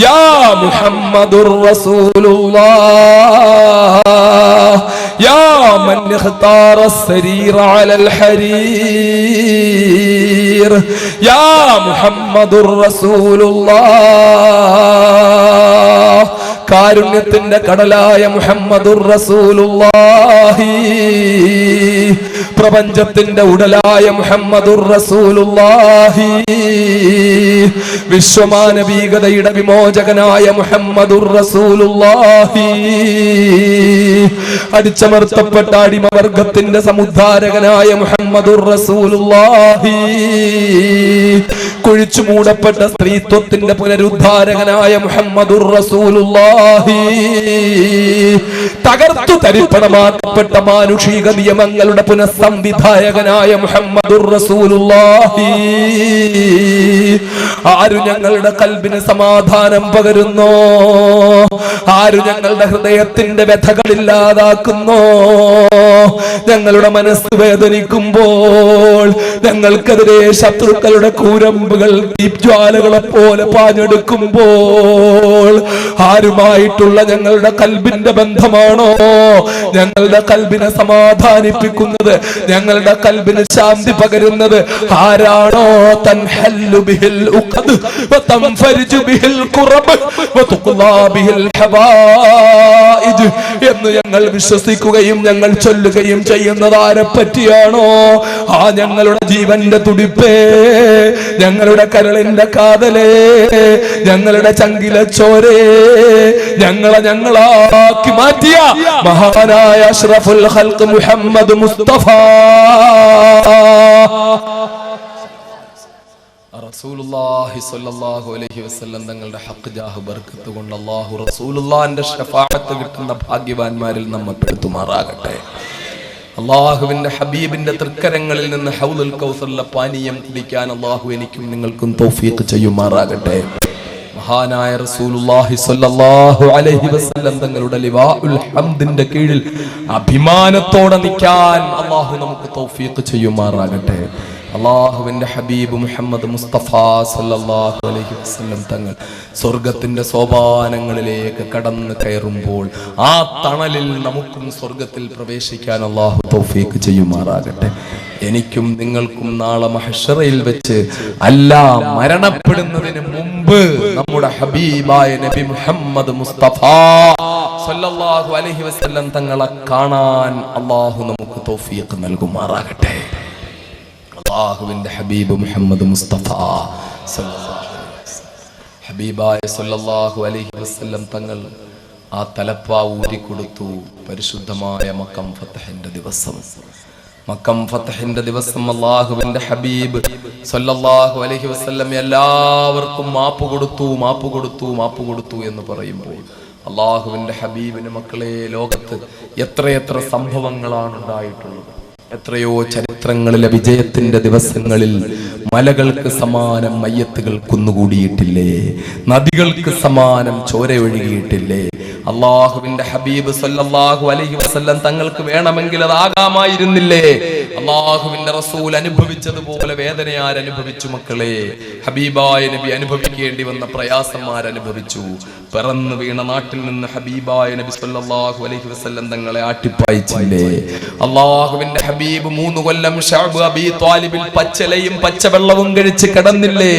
يا محمد رسول الله يا من اختار السرير على الحرير يا محمد رسول الله കാരുണ്യത്തിന്റെ കടലായ മുഹമ്മദുർ റസൂലുള്ളാഹി പ്രപഞ്ചത്തിന്റെ ഉടലായ മുഹമ്മദുർ റസൂലുള്ളാഹി വിശ്വമാനവികതയുടെ വിമോചകനായ മുഹമ്മദുർ റസൂലുള്ളാഹി അടിച്ചമർത്തപ്പെട്ട അടിമവർഗത്തിന്റെ സമുദ്ധാരകനായ മുഹമ്മദുർ റസൂലുള്ളാഹി കുഴിച്ചു മൂടപ്പെട്ട സ്ത്രീത്വത്തിന്റെ പുനരുദ്ധാരകനായ മുഹമ്മദുർ റസൂലുള്ളാഹി തകർത്തു തരിപ്പണമാക്കപ്പെട്ട മാനുഷിക നിയമങ്ങളുടെ പുനഃസംവിധായകനായ മുഹമ്മദുർ റസൂലുള്ളാഹി ആരു ഞങ്ങളുടെ കൽബിന് സമാധാനം പകരുന്നോ ആരു ഞങ്ങളുടെ ഹൃദയത്തിന്റെ വ്യഥകളില്ലാതാക്കുന്നോ ഞങ്ങളുടെ മനസ്സ് വേദനിക്കുമ്പോൾ ഞങ്ങൾക്കെതിരെ ശത്രുക്കളുടെ കൂരമ്പുകൾ തീജ്വാലകളെ പോലെ പാഞ്ഞെടുക്കുമ്പോൾ ആരുമായിട്ടുള്ള ഞങ്ങളുടെ കൽബിന്റെ ബന്ധമാണോ ഞങ്ങളുടെ കൽബിനെ സമാധാനിപ്പിക്കുന്നത് ഞങ്ങളുടെ കൽബിന് ശാന്തി പകരുന്നത് ആരാണോ തൻഹല്ലു ബിഹിൽ ഉഖദ് വതൻഫരിജു ബിഹിൽ ഖുറബ് വതുഖ്ലാ ബിഹിൽ ഹവായിജ് എന്ന് ഞങ്ങൾ വിശ്വസിക്കുകയും ഞങ്ങൾ ചൊല്ലുകയും ചെയ്യുന്നത് ആരെ പറ്റിയാണോ ആ ഞങ്ങളുടെ ജീവന്റെ തുടിപ്പേ ഞങ്ങളുടെ കരളിന്റെ കാതലേ ഞങ്ങളുടെ ചങ്കിലെ ചോരേ ഞങ്ങളാക്കി മാറ്റിയ മഹാനായ അഷ്റഫുൽ ഖൽഖ് മുഹമ്മദ് മുസ്തഫ റസൂലുള്ളാഹി സ്വല്ലല്ലാഹു അലൈഹി വസല്ലം തങ്ങളുടെ ഹഖ് ജാഹ് ബർക്കത്ത് കൊണ്ട് അല്ലാഹു റസൂലുള്ളാഹിന്റെ ശഫാഅത്ത് കിട്ടുന്ന ഭാഗ്യവാന്മാരിൽ നമ്മെ പെടുത്തുമാറാകട്ടെ. അല്ലാഹുവിന്റെ ഹബീബിന്റെ തൃക്കരങ്ങളിൽ നിന്ന് ഹൗലുൽ കൗസറിലെ പാനീയം കുടിക്കാൻ അല്ലാഹു എനിക്കും നിങ്ങൾക്കും തൗഫീഖ് ചെയ്യുമാറാകട്ടെ. മഹാനായ റസൂലുള്ളാഹി സ്വല്ലല്ലാഹു അലൈഹി വസല്ലം തങ്ങളുടെ ലിവാഉൽ ഹംദിന്റെ കീഴിൽ അഭിമാനത്തോടെ നിൽക്കാൻ അല്ലാഹു നമുക്ക് തൗഫീഖ് ചെയ്യുമാറാകട്ടെ. അല്ലാഹുവിന്റെ ഹബീബ് മുഹമ്മദ് മുസ്തഫ സല്ലല്ലാഹു അലൈഹി വസല്ലം തങ്ങൾ സ്വർഗത്തിന്റെ സോപാനങ്ങളിലേക്ക് കടന്നു കയറുമ്പോൾ ആ തണലിൽ നമുക്കും സ്വർഗത്തിൽ പ്രവേശിക്കാൻ അല്ലാഹു തൗഫീഖ് ചെയ്യുമാറാകട്ടെ. എനിക്കും നിങ്ങൾക്കും നാളെ മഹ്ശറയിൽ വെച്ച് മരണപ്പെടുന്നതിന് മുമ്പ് നമ്മുടെ ഹബീബായ നബി മുഹമ്മദ് മുസ്തഫ സല്ലല്ലാഹു അലൈഹി വസല്ലം തങ്ങളെ കാണാൻ അല്ലാഹു നമുക്ക് തൗഫീഖ് നൽകുമാറാകട്ടെ. അല്ലാഹുവിന്റെ ഹബീബ് മുഹമ്മദ് മുസ്തഫ ഹബീബായ സല്ലല്ലാഹു അലൈഹി വസല്ലം തങ്ങൾ ആ തലപ്പ ഊരിക്കൊടുത്തു. പരിശുദ്ധമായ മക്കം ഫതഹിന്റെ ദിവസം അല്ലാഹുവിന്റെ ഹബീബ് സല്ലല്ലാഹു അലൈഹി വസല്ലം എല്ലാവർക്കും മാപ്പ് കൊടുത്തു എന്ന് പറയുമ്പോൾ അല്ലാഹുവിന്റെ ഹബീബിന് മക്കളെ ലോകത്ത് എത്രയെത്ര സംഭവങ്ങളാണ് ഉണ്ടായിട്ടുള്ളത്. എത്രയോ ചരിത്രങ്ങളിലെ വിജയത്തിന്റെ ദിവസങ്ങളിൽ മലകൾക്ക് സമാനം മയ്യത്തുകൾ കുന്നുകൂടിയിട്ടില്ലേ, നദികൾക്ക് സമാനം ചോര ഒഴുകിയിട്ടില്ലേ. അള്ളാഹുവിന്റെ ഹബീബ് സല്ലല്ലാഹു അലൈഹി വസല്ലം തങ്ങൾക്ക് വേണമെങ്കിൽ അതാകാമായിരുന്നില്ലേ? അള്ളാഹുവിന്റെ റസൂൽ അനുഭവിച്ചതുപോലെ വേദന ആരനുഭവിച്ചു മക്കളെ? ഹബീബായ നബി അനുഭവിക്കേണ്ടി വന്ന പ്രയാസമാരനുഭവിച്ചു. പിറന്നു വീണ നാട്ടിൽ നിന്ന് ഹബീബായ നബി സല്ലല്ലാഹു അലൈഹി വസല്ലം തങ്ങളെ ആട്ടിപ്പായിച്ചില്ലേ? അള്ളാഹുവിന്റെ ഹബീബ് 3 കൊല്ലം ശഅബ് അബീ ത്വാലിബിൽ പച്ചലയും പച്ചവെള്ളവും കഴിച്ച് കിടന്നില്ലേ?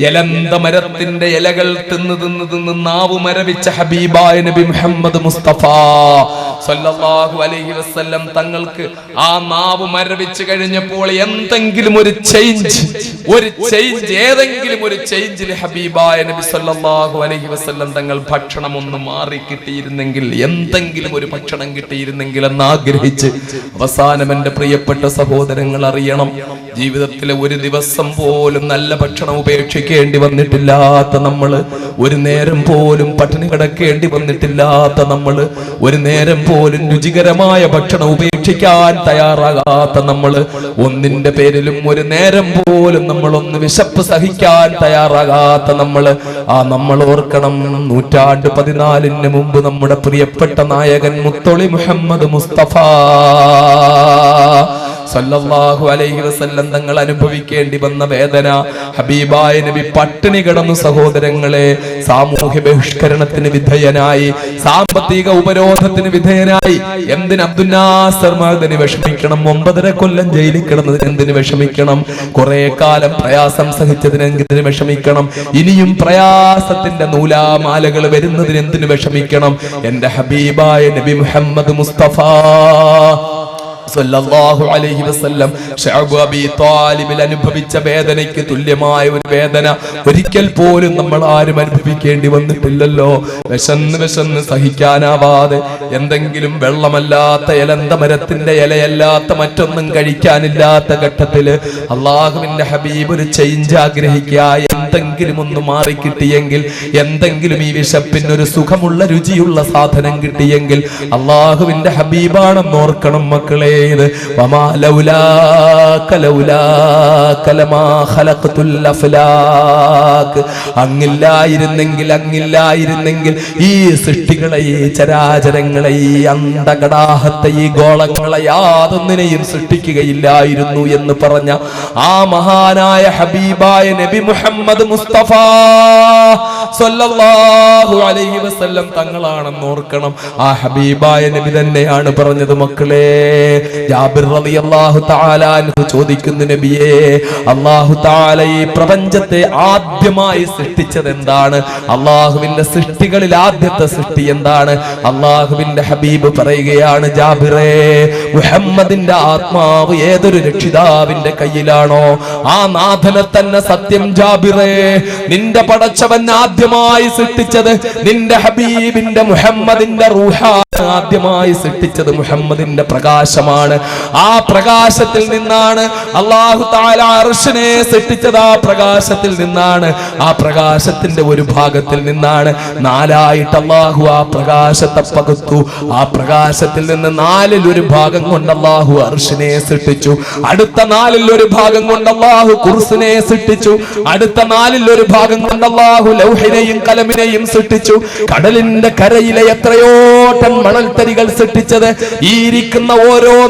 എലന്ത മരത്തിന്റെ ഇലകൾ തിന്ന് നാവ് മരവിച്ച ഹബീബായ നബി മുഹമ്മദ് മുസ്തഫ സല്ലല്ലാഹു അലൈഹി വസല്ലം തങ്ങൾക്ക് ആ നാവ് മരവിച്ചു കഴിഞ്ഞപ്പോൾ എന്തെങ്കിലും ഒരു ചേഞ്ച് ഏതെങ്കിലും ഒരു ചേഞ്ചിൽ ഹബീബായ നബി സല്ലല്ലാഹു അലൈഹി വസല്ലം തങ്ങൾ ഭക്ഷണം ഒന്ന് മാറി കിട്ടിയിരുന്നെങ്കിൽ, എന്തെങ്കിലും ഒരു ഭക്ഷണം കിട്ടിയിരുന്നെങ്കിൽ എന്ന് ആഗ്രഹിച്ച് അവസാനം എന്റെ പ്രിയപ്പെട്ട സഹോദരങ്ങൾ അറിയണം, ജീവിതത്തിലെ ഒരു ദിവസം പോലും നല്ല ഭക്ഷണം ഉപേക്ഷിക്കേണ്ടി വന്നിട്ടില്ലാത്ത നമ്മള്, ഒരു നേരം പോലും പട്ടിണി കിടക്കേണ്ടി വന്നിട്ടില്ലാത്ത നമ്മള്, ഒരു നേരം പോലും രുചികരമായ ഭക്ഷണം ഉപേക്ഷിക്കാൻ തയ്യാറാകാത്ത നമ്മള്, ഒന്നിന്റെ പേരിലും ഒരു നേരം പോലും നമ്മളൊന്ന് വിശപ്പ് സഹിക്കാൻ തയ്യാറാകാത്ത നമ്മള്, നമ്മൾ ഓർക്കണം, 1414 മുമ്പ് നമ്മുടെ പ്രിയപ്പെട്ട നായകൻ മുത്തൊളി മുഹമ്മദ് മുസ്തഫ സല്ലല്ലാഹു അലൈഹി വസല്ലം തങ്ങൾ അനുഭവിക്കേണ്ടി വന്ന വേദന, ഹബീബായ നബി പട്ടിണി കിടന്നു സഹോദരങ്ങളെ, സാമൂഹ്യ ബഹിഷ്കരണത്തിന് വിധേയനായി, സാമ്പത്തിക ഉപരോധത്തിന് വിധേയനായി. എന്തിന് അബ്ദുൽ നാസർ മഅദനി വിഷമിക്കണം? 9.5 കൊല്ലം ജയിലിൽ കിടന്നതിന് എന്തിന് വിഷമിക്കണം? കുറെ കാലം പ്രയാസം സഹിച്ചതിന് എന്തിന് വിഷമിക്കണം? ഇനിയും പ്രയാസത്തിന്റെ നൂലാമാലകൾ വരുന്നതിന് എന്തിന് വിഷമിക്കണം? എന്റെ ഹബീബായ നബി മുഹമ്മദ് മുസ്തഫ സല്ലല്ലാഹു അലൈഹി വസല്ലം ശഅബ് അബി ത്വാലിബിൽ അനുഭവിച്ച വേദനയ്ക്ക് തുല്യമായ ഒരു വേദന ഒരിക്കൽ പോലും നമ്മൾ ആരും അനുഭവിക്കേണ്ടി വന്നിട്ടില്ലല്ലോ. വിശന്ന് സഹിക്കാനാവാതെ എന്തെങ്കിലും വെള്ളമല്ലാത്ത ഇലന്ത മരത്തിന്റെ ഇലയല്ലാത്ത മറ്റൊന്നും കഴിക്കാനില്ലാത്ത ഘട്ടത്തില് അള്ളാഹുവിന്റെ ഹബീബ് ഒരു ചേഞ്ച് ആഗ്രഹിക്കുക, എന്തെങ്കിലും ഒന്ന് മാറിക്കിട്ടിയെങ്കിൽ, എന്തെങ്കിലും ഈ വിശപ്പിനൊരു സുഖമുള്ള രുചിയുള്ള സാധനം കിട്ടിയെങ്കിൽ, അള്ളാഹുവിന്റെ ഹബീബാണെന്ന് ഓർക്കണം മക്കളെ. അങ്ങില്ലായിരുന്നെങ്കിൽ ഈ സൃഷ്ടികളെ, ഈ ചരാചരങ്ങളെ, ഈ അന്തകടാഹത്തെ, ഈ ഗോളങ്ങളെ യാതൊന്നിനെയും സൃഷ്ടിക്കുകയില്ലായിരുന്നു എന്ന് പറഞ്ഞ ആ മഹാനായ ഹബീബായ നബി മുഹമ്മദ് മുസ്തഫ സല്ലല്ലാഹു അലൈഹി വസല്ലം തങ്ങളാണെന്ന് ഓർക്കണം. ആ ഹബീബായ നബി തന്നെയാണ് പറഞ്ഞത് മക്കളെ. ജാബിർ റളിയല്ലാഹു തആല അൻഹു ചോദിക്കുന്നു, നബിയേ, അല്ലാഹു തആല ഈ പ്രപഞ്ചത്തെ ആദ്യമായി സൃഷ്ടിച്ചത് എന്താണ്? അല്ലാഹുവിന്റെ സൃഷ്ടികളിൽ ആദ്യത്തെ സൃഷ്ടി എന്താണ്? അല്ലാഹുവിന്റെ ഹബീബ് പറയുകയാണ്, ജാബിറേ, മുഹമ്മദിന്റെ ആത്മാവ് ഏതൊരു രക്ഷിതാവിന്റെ കയ്യിലാണോ ആ നാഥനെ തന്നെ സത്യം ജാബിറേ. നിന്റെ പടച്ചവൻ ആദ്യമായി സൃഷ്ടിച്ചത് നിന്റെ ഹബീബിന്റെ മുഹമ്മദിന്റെ റൂഹാണ്. ആദ്യമായി സൃഷ്ടിച്ചത് മുഹമ്മദിന്റെ പ്രകാശമാണ്. ആ പ്രകാശത്തിൽ നിന്നാണ് അല്ലാഹു തആല അർശിനെ സൃഷ്ടിച്ചത്. ആ പ്രകാശത്തിൽ നിന്നാണ്, ആ പ്രകാശത്തിന്റെ ഒരു ഭാഗത്തിൽ നിന്നാണ് നാലായിട്ട് അല്ലാഹു ആ പ്രകാശത്തെ പകുത്തു. ആ പ്രകാശത്തിൽ നിന്ന് 1/4 ഭാഗം കൊണ്ട് അല്ലാഹു അർശിനെ സൃഷ്ടിച്ചു. അടുത്ത 1/4 ഭാഗം കൊണ്ട് അല്ലാഹു കുർസിനെ സൃഷ്ടിച്ചു. അടുത്ത 1/4 ഭാഗം കൊണ്ട് അല്ലാഹു ലൗഹിനെയും കലമിനെയും സൃഷ്ടിച്ചു. കടലിന്റെ കരയിലെ എത്രയോ ടൺ മണൽത്തരികൾ സൃഷ്ടിച്ചത്, ഈ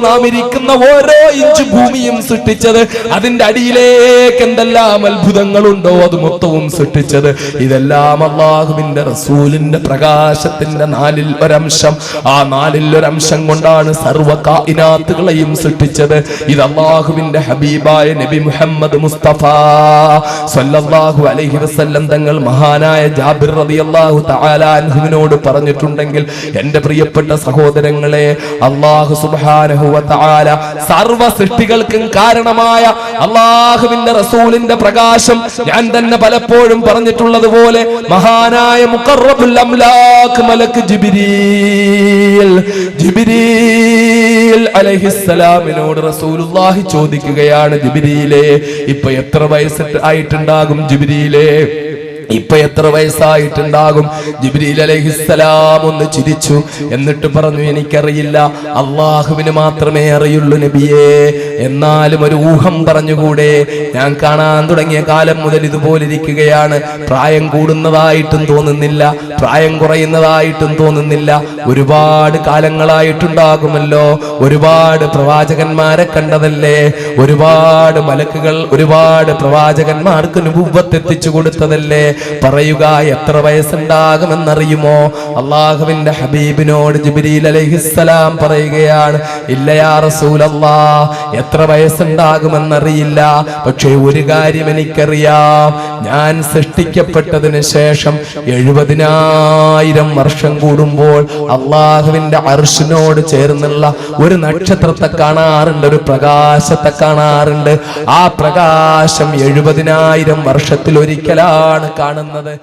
നാം ഇരിക്കുന്ന ഓരോ ഇഞ്ച് ഭൂമിയും സൃഷ്ടിച്ചത്, അതിന്റെ അടിയിലേക്ക് എന്തെല്ലാം അത്ഭുതങ്ങളുണ്ടോ അത് മൊത്തവും സൃഷ്ടിച്ചത്, ഇതെല്ലാം അല്ലാഹുവിന്റെ റസൂലിന്റെ പ്രകാശത്തിന്റെ 1/4 അംശം. ആ 1/4 അംശം കൊണ്ടാണ് സർവ്വ കായിനാത്തുകളെയും സൃഷ്ടിച്ചത്. ഇത് അല്ലാഹുവിന്റെ ഹബീബായ നബി മുഹമ്മദ് മുസ്തഫ സല്ലല്ലാഹു അലൈഹി വസല്ലം തങ്ങൾ മഹാനായ ജാബിർ റളിയല്ലാഹു തആല അൻഹുവിനോട് പറഞ്ഞിട്ടുണ്ടെങ്കിൽ, എന്റെ പ്രിയപ്പെട്ട സഹോദരങ്ങളെ, അല്ലാഹു സുബ്ഹാനഹു വ തആല സർവ്വ സൃഷ്ടികൾക്കും കാരണമായ അല്ലാഹുവിന്റെ റസൂലിന്റെ പ്രകാശം, ഞാൻ തന്നെ പലപ്പോഴും പറഞ്ഞിട്ടുള്ളത് പോലെ, മഹാനായ മുഖറബുൽ അംലാഖ് മലക്ക് ജിബ്രീൽ അലൈഹിസ്സലാമിനോട് റസൂലുള്ളാഹി ചോദിക്കുകയാണ്, ജിബ്രീലേ, ഇപ്പൊ എത്ര വയസ്സ് ആയിട്ടുണ്ടാകും ജിബ്രീലേ? ഇപ്പൊ എത്ര വയസ്സായിട്ടുണ്ടാകും? ജിബ്രീൽ അലൈഹിസ്സലാം ഒന്ന് ചിരിച്ചു, എന്നിട്ട് പറഞ്ഞു, എനിക്കറിയില്ല, അള്ളാഹുവിന് മാത്രമേ അറിയുള്ളൂ നബിയേ. എന്നാലും ഒരു ഊഹം പറഞ്ഞുകൂടെ? ഞാൻ കാണാൻ തുടങ്ങിയ കാലം മുതൽ ഇതുപോലെ ഇരിക്കുകയാണ്. പ്രായം കൂടുന്നതായിട്ടും തോന്നുന്നില്ല, പ്രായം കുറയുന്നതായിട്ടും തോന്നുന്നില്ല. ഒരുപാട് കാലങ്ങളായിട്ടുണ്ടാകുമല്ലോ, ഒരുപാട് പ്രവാചകന്മാരെ കണ്ടതല്ലേ, ഒരുപാട് മലക്കുകൾ, ഒരുപാട് പ്രവാചകന്മാർക്ക് നുബുവ്വത്ത് എത്തിച്ചു കൊടുത്തതല്ലേ. പറയുക, എത്ര വയസ്സുണ്ടാകുമെന്നറിയുമോ? അള്ളാഹുവിന്റെ ഹബീബിനോട് ജിബ്രീൽ അലൈഹിസ്സലാം പറയുകയാണ്, ഇല്ല യാ റസൂലല്ലാഹ്, എത്ര വയസ്സുണ്ടാകുമെന്നറിയില്ല. പക്ഷേ ഒരു കാര്യം എനിക്കറിയാം, ഞാൻ സൃഷ്ടിക്കപ്പെട്ടതിന് ശേഷം 70,000 വർഷം കൂടുമ്പോൾ അള്ളാഹുവിന്റെ അർശിനോട് ചേർന്നുള്ള ഒരു നക്ഷത്രത്തെ കാണാറുണ്ട്, ഒരു പ്രകാശത്തെ കാണാറുണ്ട്. ആ പ്രകാശം 70,000 വർഷത്തിൽ ഒരിക്കലാണ് കാണുന്നത്.